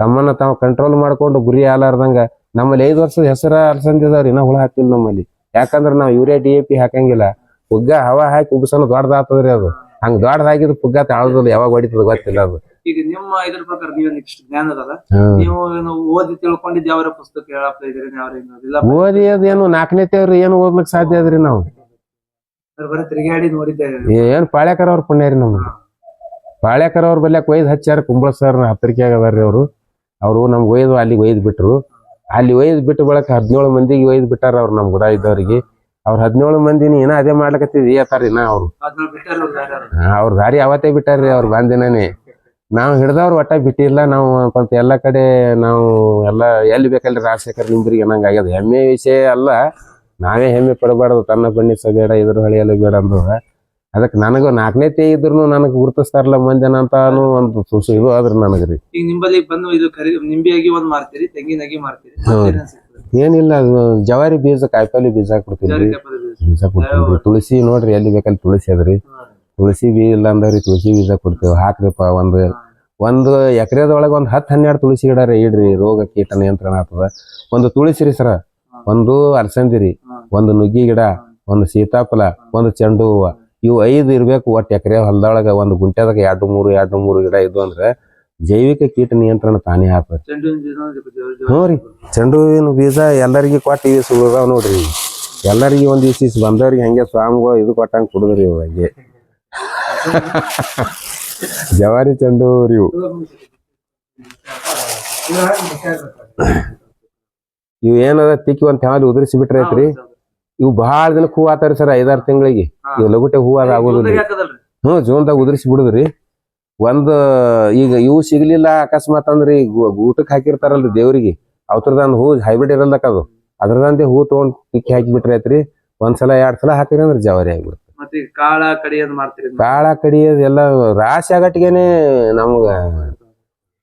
ತಮ್ಮನ್ನ ತಾವು ಕಂಟ್ರೋಲ್ ಮಾಡ್ಕೊಂಡು ಗುರಿ ಆಲಾರ್ದಂಗ. ನಮ್ಮಲ್ಲಿ 5 ವರ್ಷದ ಹೆಸರ ಅಲಸಂದಿ ಅದಾವ್ರಿ, ಇನ್ನ ಹುಳ ಹಾಕಿಲ್ಲ ನಮ್ಮಲ್ಲಿ. ಯಾಕಂದ್ರೆ ನಾವು ಯೂರಿಯಾ DAP ಹಾಕಂಗಿಲ್ಲ. ಪುಗ್ಗ ಹವಾ ಹಾಕಿ ಉಬ್ಸನ ದೊಡ್ಡದಾಗ್ತದ್ರಿ. ಅದು ಹಂಗ ದೊಡ್ಡದಾಗಿದ್ದು ಪುಗ್ಗ ತಾಳದಲ್ಲ, ಯಾವಾಗ ಹೊಡಿತದ ಗೊತ್ತಿಲ್ಲ. ಅದು ಈಗ ನಿಮ್ಮ ಇದ್ರ ಪ್ರಕಾರ ನೀವೇನು ಇಷ್ಟು ಜ್ಞಾನ ಅದಲ್ಲ, ನೀವು ಓದಿ ತಿಳ್ಕೊಂಡಿದ್ ಯಾವ ಪುಸ್ತಕ ಹೇಳಪ್ಪ ಇದ್ರಿ? ಓದಿ ಅದೇನು 4ನೇ ತೇವ್ರಿ ಏನು ಓದ್ಲಿಕ್ ಸಾಧ್ಯ ಅದ್ರಿ ನಾವು. ಬರೀ ತಿರುಗಾಡಿ ನೋಡಿದ್ದೇವೆ. ಏನ್ ಪಾಳ್ಯಾಕರ್ ಅವ್ರ ಪುಣ್ಯ ರೀ ನಮ್ಗೆ. ಪಾಳ್ಯಾಕರ್ ಅವ್ರ ಬಲ್ಯಾಕ ಒಯ್ದು ಹಚ್ಚಾರ. ಕುಂಬಳ ಸರ್ ಹತ್ತರಿಕೆ ಆಗದಾರ್ರಿ ಅವರು ನಮ್ಗೆ ಒಯ್ದು ಅಲ್ಲಿಗೆ ಒಯ್ದು ಬಿಟ್ರು. ಅಲ್ಲಿ ಒಯ್ದು ಬಿಟ್ಟು ಬಳಕ 17 ಮಂದಿಗೆ ಒಯ್ದು ಬಿಟ್ಟಾರ ಅವ್ರು ನಮ್ ಗುಡ ಇದ್ದವ್ರಿಗೆ. ಅವ್ರ 17 ಮಂದಿನಿ ಏನ ಅದೇ ಮಾಡ್ಲಕತ್ತಿದ್ ಅತ್ತಾರ ಇನ್ನ ಅವ್ರು. ಅವ್ರ ದಾರಿ ಅವತ್ತೇ ಬಿಟ್ಟಾರ್ರಿ. ಅವ್ರ ಬಂದಿನೇ ನಾವು ಹಿಡ್ದವ್ರು ಒಟ್ಟ ಬಿಟ್ಟಿಲ್ಲ. ನಾವು ಸ್ವಲ್ಪ ಎಲ್ಲಾ ಕಡೆ ನಾವು ಎಲ್ಲಾ ಎಲ್ಲಿ ಬೇಕಲ್ರಿ ರಾಜಶೇಖರ್ ನಿಂಬ್ರಿಗೆ ಅನ್ನಂಗ ಆಗ್ಯದ. ಹೆಮ್ಮೆ ವಿಷಯ ಅಲ್ಲ, ನಾವೇ ಹೆಮ್ಮೆ ಪಡಬಾರ್ದು. ತನ್ನ ಬಣ್ಣಿಸ ಬೇಡ, ಇದ್ರ ಹೊಳೆಯಲ್ಲ ಬೇಡ ಅಂದ್ರ. ಅದಕ್ಕೆ ನನಗ 4ನೇ ತೇ ಇದ್ರು ನನಗ್ ಗುರುತಿಸ್ತಾರಲ್ಲ ಮಂದಿನ ಅಂತಾನು ಒಂದು ಇದು ಆದ್ರಿ ನನಗ್ರಿ. ಈಗ ನಿಂಬಲ್ಲಿ ಬಂದು ಇದು ನಿಂಬೆಯಾಗಿ ಒಂದ್ ಮಾರ್ತೀರಿ, ತೆಂಗಿನಾಗಿ ಮಾರ್ತೀರಿ. ಏನಿಲ್ಲ, ಜವಾರಿ ಬೀಜ, ಕಾಯಿಪಲ್ಲೆ ಬೀಜ ಕೊಡ್ತೀವಿ. ತುಳಸಿ ನೋಡ್ರಿ ಎಲ್ಲಿ ಬೇಕಲ್ಲಿ ತುಳಸಿ ಅದ್ರಿ. ತುಳಸಿ ಬೀಜ ಇಲ್ಲ ಅಂದ್ರಿ ತುಳಸಿ ಬೀಜ ಕೊಡ್ತೇವೆ. ಹಾಕ್ರಿಪ್ಪ. ಒಂದು ಎಕರೆದೊಳಗೆ 10-12 ತುಳಸಿ ಗಿಡ ರೀ ಇಡ್ರಿ. ರೋಗ ಕೀಟ ನಿಯಂತ್ರಣ ಆಗ್ತದ. ಒಂದು ತುಳಸಿ ರೀ ಸರ, ಒಂದು ಅಲಸಂದಿ ರೀ, ಒಂದು ನುಗ್ಗಿ ಗಿಡ, ಒಂದು ಸೀತಾಫಲ, ಒಂದು ಚೆಂಡು ಹೂವ, ಇವು 5 ಇರ್ಬೇಕು ಒಟ್ಟು ಎಕರೆ ಹೊಲದೊಳಗ. ಒಂದು ಗುಂಟ್ಯಾದಾಗ 2-3 ಗಿಡ ಇದ್ವು ಅಂದ್ರೆ ಜೈವಿಕ ಕೀಟ ನಿಯಂತ್ರಣ ತಾನೇ ಆಗ್ತದೆ. ಹ್ಞೂ ರೀ, ಚೆಂಡು ಹೂವಿನ ಬೀಜ ಎಲ್ಲರಿಗೆ ಕೊಟ್ಟು ಇವು ಸುಳ್ದಾವ್ ನೋಡ್ರಿ. ಎಲ್ಲರಿಗೆ ಒಂದು ಇಸ್ ಬಂದವ್ರಿಗೆ ಹಂಗೆ ಸ್ವಾಮಿಗಳು ಇದು ಕೊಟ್ಟಂಗೆ ಕುಡಿದ್ರಿ ಇವು ಹಂಗೆ. ಜವಾರಿ ಚೆಂಡು ಹೂವ್ರಿ ಇವು. ಇವು ಏನದ ತಿಕ್ಕಿ ಒಂದ್ ತೆವಲಿ ಉದುರಿಸಿ ಬಿಟ್ರೆ ಐತ್ರಿ. ಇವು ಬಹಳ ದಿನಕ್ಕೆ ಹೂ ಆತಾರಿ ಸರ್, 5-6 ತಿಂಗಳಿಗೆ. ಇವ್ ಲಗುಟೆ ಹೂ ಆಗೋದಿಲ್ಲ. ಜೂನ್ದಾಗ ಉದುರಿಸಿ ಬಿಡುದ್ರಿ. ಈಗ ಇವು ಸಿಗ್ಲಿಲ್ಲ ಅಕಸ್ಮಾತ್ ಅಂದ್ರಿ ಊಟಕ್ಕೆ ಹಾಕಿರ್ತಾರಲ್ರಿ ದೇವ್ರಿಗೆ, ಅವ್ರದಂದ್ ಹೂ ಹೈಬ್ರಿಡ್ ಇರಲ್ದಕ್ಕ ಅದು. ಅದ್ರದಂತೆ ಹೂ ತಗೊಂಡ್ ತಿಕ್ಕಿ ಹಾಕಿ ಬಿಟ್ರೆ ಐತ್ರಿ. 1 ಸಲ 2 ಸಲ ಹಾಕಿರಿ ಅಂದ್ರೆ ಜವಾರಿ ಆಗ್ಬಿಡುತ್ತೆ. ಕಾಳ ಕಡಿಯೋದು ಮಾಡ್ತೀರಿ? ಕಾಳ ಕಡಿಯೋದು ಎಲ್ಲ ರಾಶಿ ಆಗಟ್ಟಿಗೆನೆ ನಮ್ಗ.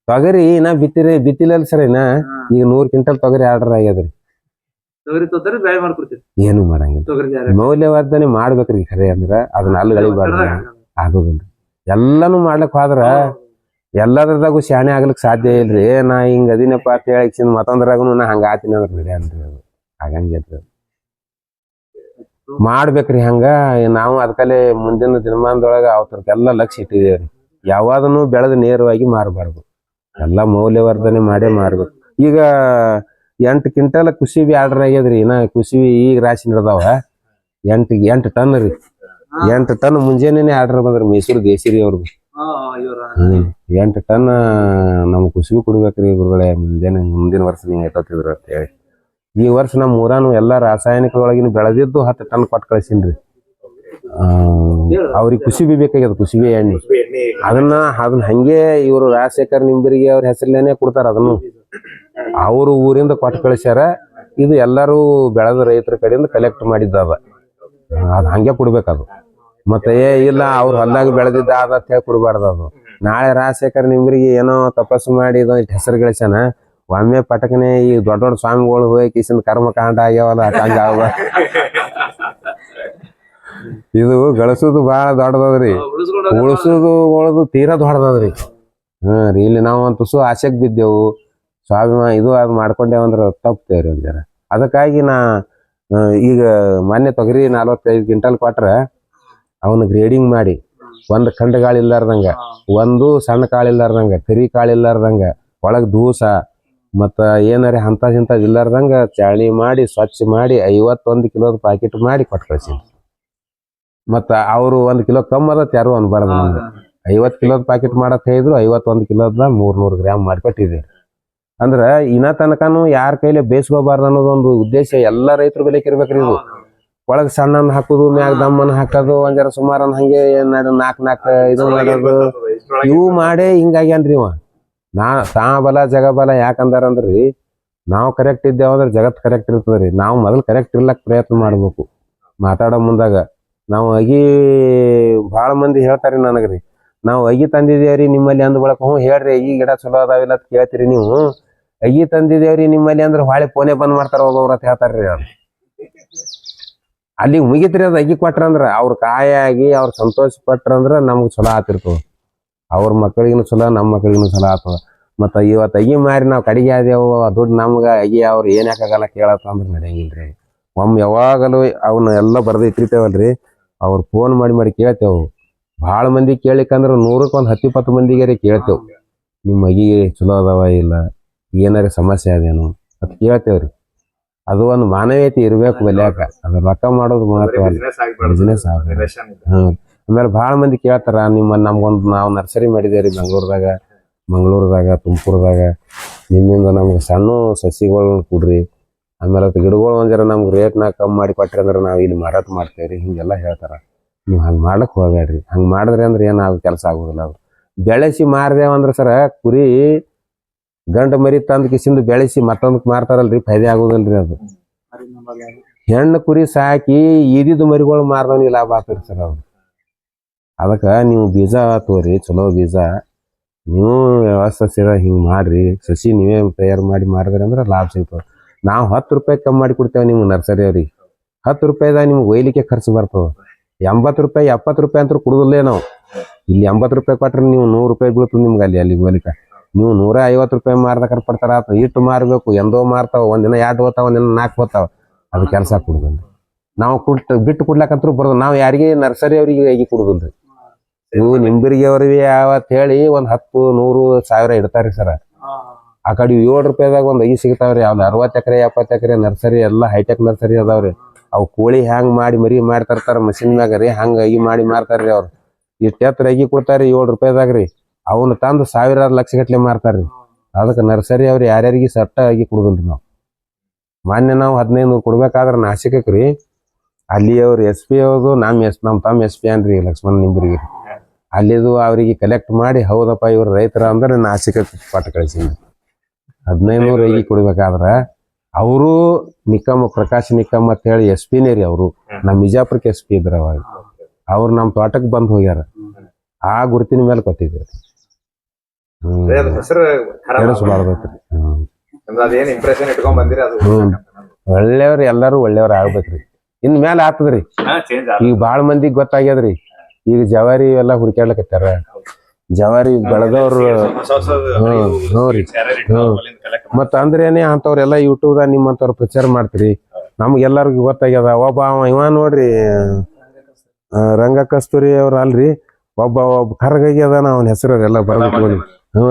ತೊಗರಿ ಇನ್ನ ಬಿತ್ತಿಲ್ಲ ಸರ್. ಇನ್ನ ಈಗ 100 ಕ್ವಿಂಟಲ್ ತೊಗರಿ ಆರ್ಡರ್ ಆಗ್ಯದ್ರಿ. ಏನು ಮಾಡಂಗಿಲ್ಲ, ಮೌಲ್ಯವರ್ಧನೆ ಮಾಡ್ಬೇಕ್ರಿ. ಖರೆ ಅಂದ್ರ ಅದನ್ನ ಅಲ್ಲಿಗಳಿಬಾರ್ದು, ಆಗೋದಿಲ್ರಿ. ಎಲ್ಲಾನು ಮಾಡ್ಲಕ್ ಹೋದ್ರ ಎಲ್ಲದ್ರದಾಗು ಶಾಣೆ ಆಗ್ಲಿಕ್ ಸಾಧ್ಯ ಇಲ್ರಿ. ನಾ ಹಿಂಗ ಅದಿನಪ್ಪ ಅಂತ ಹೇಳಿ ಮತ್ತೊಂದ್ರಾಗನು ನಾ ಹಂಗ ಆತೀನಿ ಅಂದ್ರ ನಡೆಯಲ್ರಿ. ಅದು ಆಗಂಗಿಲ್ರಿ. ಮಾಡ್ಬೇಕ್ರಿ ಹಂಗ. ನಾವು ಅದಕ್ಕಲ್ಲೇ ಮುಂದಿನ ದಿನಮಾನದೊಳಗ ಅವತ್ತರ್ಕೆಲ್ಲ ಲಕ್ಷ್ಯ ಇಟ್ಟಿದೇವ್ರಿ. ಯಾವಾದನ್ನು ಬೆಳೆದು ನೇರವಾಗಿ ಮಾರಬಾರ್ದು, ಎಲ್ಲಾ ಮೌಲ್ಯವರ್ಧನೆ ಮಾಡೇ ಮಾರ್ಬೇಕು. ಈಗ 8 ಕ್ವಿಂಟಲ್ ಕುಸಿಬಿ ಆರ್ಡರ್ ಆಗ್ಯದ್ರಿ. ಇನ್ನ ಕುಸಿಬಿ ಈಗ ರಾಶಿ ನಡೆದಾವ 8 ಟನ್ ರೀ. 8 ಟನ್ ಮುಂಜಾನೆ ಆರ್ಡರ್ ಬಂದ್ರಿ ಮೈಸೂರು ದೇಶಿರಿ ಅವ್ರಿಗೆ. ಇವ್ರ 8 ಟನ್ ನಮ್ ಕುಸಿಬಿ ಕುಡಿಬೇಕ್ರಿ ಗುರುಗಳೇ, ಮುಂದಿನ ವರ್ಷ ನೀವು ಎತ್ತತ್ತಿದ್ರು ಅಂತ ಹೇಳಿ. ಈ ವರ್ಷ ನಮ್ಮ ಊರಾನು ಎಲ್ಲಾ ರಾಸಾಯನಿಕ ಒಳಗಿನ ಬೆಳೆದಿದ್ದು 10 ಟನ್ ಕೊಟ್ಟು ಕಳ್ಸಿನ್ರಿ. ಅವ್ರಿಗೆ ಕುಸಿಬಿ ಬೇಕಾಗ್ಯದ, ಕುಸಿಬಿ ಎಣ್ಣೆ. ಅದನ್ನ ಹಂಗೆ ಇವರು ರಾಜಶೇಖರ್ ನಿಂಬರಿಗೆ ಅವ್ರ ಹೆಸರಲ್ಲೇನೆ ಕೊಡ್ತಾರ. ಅದನ್ನು ಅವರು ಊರಿಂದ ಕೊಟ್ಟು ಕಳಿಸ್ಯಾರ. ಇದು ಎಲ್ಲರೂ ಬೆಳೆದ ರೈತರ ಕಡೆಯಿಂದ ಕಲೆಕ್ಟ್ ಮಾಡಿದ್ದ ಅದ ಹಂಗೆ ಕೊಡ್ಬೇಕದು. ಮತ್ತೆ ಇಲ್ಲ ಅವ್ರು ಹೊಲ್ದಾಗ ಬೆಳೆದಿದ್ದ ಅದ ಅಂತ ಹೇಳಿ ಕೊಡ್ಬಾರ್ದು. ಅದು ನಾಳೆ ರಾಜಶೇಖರ್ ನಿಂಬರಿಗೆ ಏನೋ ತಪಸ್ಸು ಮಾಡಿ ಇದೊಂದು ಹೆಸರು ಗಳಿಸ್ಯಾನ, ಒಮ್ಮೆ ಪಟಕನೆ ಈ ದೊಡ್ಡ ದೊಡ್ಡ ಸ್ವಾಮಿಗಳು ಹೋಗಿ ಕಿಸಿನ ಕರ್ಮಕಾಂಡ ಆಗ್ಯಾವಲ್ಲ ಹಂಗ ಆಗ. ಇದು ಗಳಿಸೋದು ಬಹಳ ದೊಡ್ಡದದ್ರಿ, ಉಳಿಸೋದು ತೀರಾ ದೊಡ್ಡದದ್ರಿ. ರೀ ಇಲ್ಲಿ ನಾವು ಒಂದು ತುಸು ಆಸೆಗೆ ಬಿದ್ದೆವು, ಸ್ವಾಭಿಮಾನ ಇದು ಅದು ಮಾಡ್ಕೊಂಡೇವಂದ್ರೆ ತಪ್ತೇವ್ರಿ ಒಂದ್ ಜರ. ಅದಕ್ಕಾಗಿ ಈಗ ಮೊನ್ನೆ ತೊಗರಿ 45 ಕ್ವಿಂಟಲ್ ಕೊಟ್ರೆ ಅವನು ಗ್ರೇಡಿಂಗ್ ಮಾಡಿ ಒಂದು ಖಂಡ ಕಾಳು ಇಲ್ಲಾರ್ದಂಗ, ಒಂದು ಸಣ್ಣ ಕಾಳು ಇಲ್ಲಾರ್ದಂಗ, ಕರಿ ಕಾಳು ಇಲ್ಲಾರ್ದಂಗ, ಒಳಗ್ ದೂಸ ಮತ್ತ ಏನಾರ ಇಂಥದ್ದು ಇಲ್ಲಾರ್ದಂಗ ಚಾಳಿ ಮಾಡಿ ಸ್ವಚ್ಛ ಮಾಡಿ 51 ಕಿಲೋದ ಪ್ಯಾಕೆಟ್ ಮಾಡಿ ಕೊಟ್ಟು ಕಳ್ಸಿ. ಮತ್ತ ಅವರು 1 ಕಿಲೋ ಕಮ್ಮಿ ಅದತ್ ಯಾರು ಅನ್ಬಾರ್ದು. ನಮ್ಗೆ 50 ಕಿಲೋದ ಪ್ಯಾಕೆಟ್ ಮಾಡಕ್ ಹೇಳಿದ್ರು 51 ಕಿಲೋದ 300 ಗ್ರಾಮ್ ಮಾಡಿಕೊಟ್ಟಿದ್ದೀವಿ. ಅಂದ್ರ ಇನ್ನ ತನಕನು ಯಾರ ಕೈಲಿ ಬೇಯಿಸ್ಕೋಬಾರ್ದು ಅನ್ನೋದೊಂದು ಉದ್ದೇಶ ಎಲ್ಲಾ ರೈತರ ಬೆಲೆಕ್ ಇರ್ಬೇಕ್ರಿ. ಇದು ಒಳಗ್ ಸಣ್ಣನ್ ಹಾಕುದು, ಮ್ಯಾಗ ದಮ್ಮನ್ ಹಾಕೋದು, ಒಂದರ ಸುಮಾರನ್ ಹಂಗೆ 4 ಇದು ಮಾಡೋದು, ಇವು ಮಾಡೇ ಹಿಂಗಾಗ್ಯಾನ್ರಿ ಇವ. ತಾ ಬಲ ಜಗ ಬಲ ಯಾಕಂದಾರಂದ್ರಿ, ನಾವು ಕರೆಕ್ಟ್ ಇದ್ದೇವಂದ್ರೆ ಜಗತ್ ಕರೆಕ್ಟ್ ಇರ್ತದ್ರಿ. ನಾವು ಮೊದಲು ಕರೆಕ್ಟ್ ಇರ್ಲಕ್ ಪ್ರಯತ್ನ ಮಾಡ್ಬೇಕು. ಮಾತಾಡೋ ಮುಂದಾಗ ನಾವು ಭಾಳ ಮಂದಿ ಹೇಳ್ತಾರಿ ನನಗ್ರಿ, ನಾವು ಅಗಿ ತಂದಿದೇವ್ರಿ ನಿಮ್ಮಲ್ಲಿ ಅಂದ್ ಬಳಕ ಹೇಳ್ರಿ ಅಗಿ ಗಿಡ ಚಲೋ ಅದಾವಿಲ್ಲ ಅಂತ ಕೇಳ್ತೀರಿ ನೀವು, ಅಗಿ ತಂದಿದೇವ್ರಿ ನಿಮ್ಮಲ್ಲಿ ಅಂದ್ರೆ ಹೊಳೆ ಫೋನೆ ಬಂದ್ ಮಾಡ್ತಾರ ಹೋಗೋವ್ರ ಅಂತ ಹೇಳ್ತಾರ್ರಿ. ಅವ್ರು ಅಲ್ಲಿ ಮುಗಿತ್ರಿ. ಅದು ಅಗಿ ಕೊಟ್ರಂದ್ರ ಅವ್ರ ಕಾಯಾಗಿ ಅವ್ರ ಸಂತೋಷ ಪಟ್ರಂದ್ರ ನಮ್ಗ್ ಚಲೋ ಆತಿರ್ತವ. ಅವ್ರ ಮಕ್ಕಳಿಗೂ ಚಲೋ, ನಮ್ಮ ಮಕ್ಕಳಿಗೂ ಚಲೋ ಆಗ್ತದ. ಮತ್ತ ಇವತ್ತು ಅಗಿ ಮಾರಿ ನಾವು ಕಡಿಗೆ ಆದೇವು, ದುಡ್ಡು ನಮ್ಗ ಅಗಿ ಅವ್ರು ಏನ್ ಯಾಕಾಗಲ್ಲ ಕೇಳತ್ತ ಅಂದ್ರೆ ನಡೆಯಂಗಿಲ್ರಿ. ಒಮ್ಮೆ ಯಾವಾಗಲೂ ಅವನ್ನ ಎಲ್ಲ ಬರ್ದು ಇಟ್ಟಿರ್ತೇವಲ್ರಿ, ಅವ್ರು ಫೋನ್ ಮಾಡಿ ಕೇಳ್ತೇವು. ಭಾಳ ಮಂದಿ ಕೇಳಿಕಂದ್ರ 100ಕ್ಕೆ 10-20 ಮಂದಿಗೆ ಕೇಳ್ತೇವ್, ನಿಮ್ಮ ಅಗಿ ಚಲೋ ಅದಾವ ಇಲ್ಲ, ಏನಾರ ಸಮಸ್ಯೆ ಅದೇನು ಅಂತ ಕೇಳ್ತೇವ್ರಿ. ಅದು ಒಂದು ಮಾನವೀಯತೆ ಇರ್ಬೇಕು ಬೆಲ್ಯಾಕ. ಅದ್ರ ರೊಕ್ಕ ಮಾಡೋದು ಮಹತ್ವ ಬಿಸ್ನೆಸ್ ಆಗ. ಆಮೇಲೆ ಭಾಳ ಮಂದಿ ಕೇಳ್ತಾರ, ನಾವು ನರ್ಸರಿ ಮಾಡಿದೇವ್ರಿ ಮಂಗಳೂರದಾಗ ತುಮಕೂರದಾಗ, ನಿಮ್ಮಿಂದ ನಮ್ಗೆ ಸಣ್ಣ ಸಸಿಗಳು ಕೊಡ್ರಿ, ಆಮೇಲೆ ಗಿಡಗಳು ಒಂದರ ನಮ್ಗೆ ರೇಟ್ನ ಕಮ್ಮಿ ಮಾಡಿ ಕೊಟ್ರಿ ಅಂದ್ರೆ ನಾವು ಇಲ್ಲಿ ಮಾರಾಟ ಮಾಡ್ತೇವ್ರಿ, ಹಿಂಗೆಲ್ಲ ಹೇಳ್ತಾರ. ನೀವು ಹಂಗೆ ಮಾಡ್ಲಕ್ಕೆ ಹೋಗ್ಬೇಡ್ರಿ. ಹಂಗೆ ಮಾಡಿದ್ರಿ ಅಂದ್ರೆ ಏನಾಗ ಕೆಲಸ ಆಗೋದಿಲ್ಲ. ಅದು ಬೆಳೆಸಿ ಮಾರ್ದೇವಂದ್ರೆ ಸರ ಕುರಿ ಗಂಡು ಮರಿ ತಂದು ಕಿಸಿಂದು ಬೆಳೆಸಿ ಮತ್ತೊಂದಕ್ಕೆ ಮಾರ್ತಾರಲ್ರಿ, ಫೈದೆ ಆಗೋದಿಲ್ರಿ. ಅದು ಹೆಣ್ಣು ಕುರಿ ಸಾಕಿ ಈದಿದ್ದು ಮರಿಗಳು ಮಾರ್ದವನಿಗೆ ಲಾಭ ಆಗ್ತದೆ ಸರ್. ಅವ್ರು ಅದಕ್ಕೆ ನೀವು ಬೀಜ ತೋರಿ, ಚಲೋ ಬೀಜ ನೀವು ವ್ಯವಸ್ಥೆ ಹಿಂಗೆ ಮಾಡ್ರಿ, ಸಸಿ ನೀವೇ ತಯಾರು ಮಾಡಿ ಮಾರಿದ್ರಿ ಅಂದ್ರೆ ಲಾಭ ಸಿಗ್ತದೆ. ನಾವು 10 ರೂಪಾಯಿ ಕಮ್ಮಿ ಮಾಡಿ ಕೊಡ್ತೇವೆ ನಿಮ್ಗೆ ನರ್ಸರಿ ಅವ್ರಿಗೆ. 10 ರೂಪಾಯಿದಾಗ ನಿಮ್ಗೆ ಒಯ್ಲಿಕ್ಕೆ ಖರ್ಚು ಬರ್ತದೆ. 80 ರೂಪಾಯಿ 70 ರೂಪಾಯಿ ಅಂತ ಕೊಡುದಿಲ್ಲೇ ನಾವು. ಇಲ್ಲಿ 80 ರೂಪಾಯಿ ಕೊಟ್ರೆ ನೀವು 100 ರೂಪಾಯಿ ಬೀಳ್ತದೆ ನಿಮ್ಗೆ ಅಲ್ಲಿ ಹೋಗ್ಲಿಕ್ಕೆ. ನೀವು 150 ರೂಪಾಯಿ ಮಾರ್ದಕ್ಕಾರ ಪಡ್ತಾರ. ಇಟ್ಟು ಮಾರಬೇಕು, ಎಂದೋ ಮಾರ್ತಾವ, ಒಂದಿನ 2 ಹೋಗ್ತಾವ, ಒಂದಿನ 4 ಹೋಗ್ತಾವ. ಅದು ಕೆಲಸ ಕೊಡುದಿಲ್ಲ. ನಾವು ಬಿಟ್ಟು ಕೊಡ್ಲಾಕಂತೂ ಬರೋದು. ನಾವು ಯಾರಿಗೆ ನರ್ಸರಿ ಅವ್ರಿಗೆ ಹೇಗೆ ಕೊಡುದಿಲ್ರಿ. ಇವು ನಿಂಬರಿಗೆ ಅವ್ರಿಗೆ ಯಾವತ್ ಹೇಳಿ 10, 100, 1000 ಇಡ್ತಾರ್ರಿ ಸರ. ಆ ಕಡೆ 7 ರೂಪಾಯಿದಾಗ ಒಂದು ಅಗಿ ಸಿಗ್ತಾವ್ರಿ. ಅವ್ನು 60 ಎಕರೆ 70 ಎಕರೆ ನರ್ಸರಿ ಎಲ್ಲ ಹೈಟೆಕ್ ನರ್ಸರಿ ಅದಾವ್ರಿ. ಅವು ಕೋಳಿ ಹ್ಯಾಂಗ್ ಮಾಡಿ ಮರಿ ಮಾಡ್ತಾರ ಮಷಿನ್ ಮ್ಯಾಗ ರೀ, ಹಂಗ ಅಗಿ ಮಾಡಿ ಮಾರ್ತಾರ್ರಿ. ಅವ್ರು ಇಷ್ಟು ಎತ್ತರ ಅಗಿ ಕೊಡ್ತಾರ್ರಿ 7 ರೂಪಾಯಿದಾಗ್ರಿ. ಅವನ್ನ ತಂದು 1000 ಲಕ್ಷ ಗಟ್ಲೆ ಮಾರ್ತಾರ್ರಿ. ಅದಕ್ಕೆ ನರ್ಸರಿ ಅವ್ರು ಯಾರ್ಯಾರಿಗೆ ಸಟ್ಟ ಆಗಿ ಕೊಡುದಿಲ್ರಿ. ನಾವು ಮಾನ್ಯ ನಾವು 1500 ಕೊಡ್ಬೇಕಾದ್ರೆ ನಾಸಿಕಕ್ರಿ, ಅಲ್ಲಿ ಅವ್ರು SP ಅವ್ರದು ನಮ್ಮ ತಮ್ಮ SP ಅನ್ರಿ ಲಕ್ಷ್ಮಣ ನಿಂಬರಿಗೆ, ಅಲ್ಲಿದು ಅವ್ರಿಗೆ ಕಲೆಕ್ಟ್ ಮಾಡಿ ಹೌದಪ್ಪ ಇವ್ರು ರೈತರ ಅಂದ್ರೆ ನಾಸಿಕಕ್ಕೆ ಪಟ್ಟ ಕಳಿಸಿದ್ರಿ. 1500 ಅಗಿ ಕೊಡ್ಬೇಕಾದ್ರೆ ಅವರು ಪ್ರಕಾಶ್ ನಿಕ್ಕಮ್ ಅಂತ ಹೇಳಿ SP ರೀ. ಅವರು ನಮ್ಮ ಬಿಜಾಪುರಕ್ಕೆ SP ಇದ್ರ ಅವಾಗ. ಅವ್ರು ನಮ್ಮ ತೋಟಕ್ಕೆ ಬಂದು ಹೋಗ್ಯಾರ. ಆ ಗುರುತಿನ ಮೇಲೆ ಕೊಟ್ಟಿದ್ದೀರಿ. ಒಳ್ಳೆಯವ್ರು ಎಲ್ಲರೂ ಒಳ್ಳೆಯವ್ರು ಆಗ್ಬೇಕ್ರಿ. ಇನ್ ಮೇಲೆ ಆಗ್ತದ್ರಿ. ಈಗ ಬಾಳ ಮಂದಿಗ್ ಗೊತ್ತಾಗ್ಯದ್ರಿ. ಈಗ ಜವಾರಿ ಇವೆಲ್ಲ ಹುಡ್ಕ್ಯಾಡ್ಲಕತ್ತಾರ. ಜವಾರಿ ಬೆಳೆದವ್ರು ನೋಡ್ರಿ. ಮತ್ತ ಅಂದ್ರೇನೆ ಅಂತವ್ರೆಲ್ಲಾ ಯೂಟ್ಯೂಬ್ದಾಗ ನಿಮ್ಮಂತವ್ರು ಪ್ರಚಾರ ಮಾಡ್ತೀರಿ. ನಮ್ಗೆಲ್ಲರಿಗೂ ಗೊತ್ತಾಗ್ಯದ. ಒಬ್ಬ ಇವ ನೋಡ್ರಿ ರಂಗ ಕಸ್ತೂರಿ ಅವ್ರ ಅಲ್ರಿ, ಒಬ್ಬ ಕರ್ಗಾಗಿ ಅದಾನ. ಅವನ ಹೆಸರು ಎಲ್ಲ ಬರ್ಬೇಕು.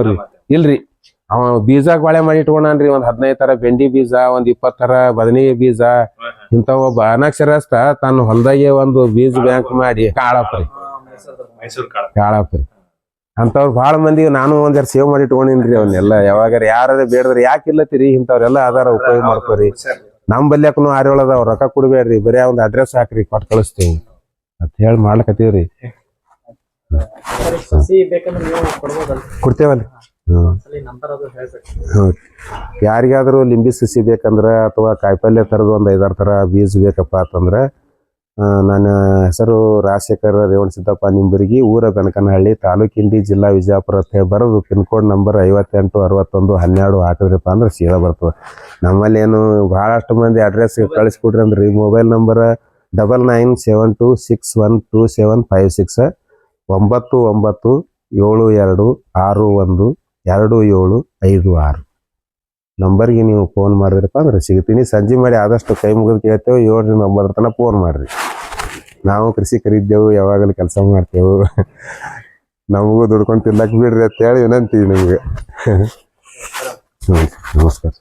ರೀ ಇಲ್ರಿ, ಅವ ಬೀಜ ಬಾಳೆ ಮಾಡಿ ಇಟ್ಕೊಂಡ್ರಿ. ಒಂದ್ 15 ತರ ಬೆಂಡಿ ಬೀಜ, ಒಂದ್ 20 ತರ ಬದನಿ ಬೀಜ, ಇಂತ ಒಬ್ಬ ಅನಕ್ಷರಸ್ಥ ತನ್ನ ಹೊಲದಾಗೆ ಒಂದು ಬೀಜ ಬ್ಯಾಂಕ್ ಮಾಡಿ ಕಾಳಪ್ರಿ. ಅಂಥವ್ರು ಭಾಳ ಮಂದಿ ನಾನು ಒಂದ್ ಜರ ಸೇವ್ ಮಾಡಿ ಇಟ್ಕೊಂಡಿನ್ರಿ ಅವನ್ನೆಲ್ಲ ಯಾವಾಗಾರ ಯಾರು ಬೇಡದ್ರಿ ಯಾಕೆ ಇಲ್ಲತ್ತೀರಿ ಇಂಥವ್ರೆಲ್ಲ ಆಧಾರ ಉಪಯೋಗ ಮಾಡ್ಕೋರಿ ನಮ್ ಬಲ್ಯಾಕನು ಆರ್ಯೋಳ ಅದಾವ ರೊಕ್ಕ ಕೊಡ್ಬೇಡ್ರಿ ಬರೀ ಒಂದ್ ಅಡ್ರೆಸ್ ಹಾಕ್ರಿ ಕೊಟ್ಟು ಕಳಿಸ್ತೇವಿ ಅಂತ ಹೇಳಿ ಮಾಡ್ಲಕತ್ತೀವ್ರಿ ಸಸಿ ಬೇಕಂದ್ರೆ ನೀವು ಕೊಡ್ಬೋದಲ್ಲ ಕೊಡ್ತೇವಲ್ರಿ ನಂಬರ್ ಅದು ಹೇಳ್ಬೇಕು. ಹ್ಮ್ ಯಾರಿಗಾದ್ರೂ ಲಿಂಬಿ ಸಸಿ ಬೇಕಂದ್ರ ಅಥವಾ ಕಾಯಿಪಲ್ಯ ತರದ ಒಂದ್ 5-6 ತರ ಬೀಜ ಬೇಕಪ್ಪ ಅಂತಂದ್ರ ನನ್ನ ಹೆಸರು ರಾಜಶೇಖರ್ ರೇವಣಸಿದ್ದಪ್ಪ ನಿಂಬರ್ಗಿ, ಊರ ಬೆನಕನಹಳ್ಳಿ, ತಾಲೂಕಿಂಡಿ, ಜಿಲ್ಲಾ ವಿಜಯಪುರ ಅಂತ ಹೇಳಿ ಬರೋದು. ಪಿನ್ಕೋಡ್ ನಂಬರ್ 586112 ಹಾಕಿದ್ರಪ್ಪ ಅಂದ್ರೆ ಸೀದಾ ಬರ್ತದೆ. ನಮ್ಮಲ್ಲಿ ಏನು ಬಹಳಷ್ಟು ಮಂದಿ ಅಡ್ರೆಸ್ ಕಳಿಸ್ಕೊಡ್ರಿ ಅಂದ್ರಿ. ಮೊಬೈಲ್ ನಂಬರ್ 9972612756 9972612756 ನಂಬರ್ಗೆ ನೀವು ಫೋನ್ ಮಾಡಿದ್ರಪ್ಪ ಅಂದ್ರೆ ಸಿಗ್ತೀನಿ. ಸಂಜೆ ಮಾಡಿ ಆದಷ್ಟು ಕೈ ಮುಗಿದು ಕೇಳ್ತೇವೆ. 7ರಿಂದ 9 ತನಕ ಫೋನ್ ಮಾಡ್ರಿ. ನಾವು ಕೃಷಿಕರಿದ್ದೆವು, ಯಾವಾಗಲೂ ಕೆಲಸ ಮಾಡ್ತೇವೆ. ನಮಗೂ ದುಡ್ಕೊಂಡು ತಿನ್ನಕ್ ಬಿಡ್ರಿ ಅಂತ ಹೇಳಿ ವಿನಂತಿ ನಿಮ್ಗೆ. ನಮಸ್ಕಾರ.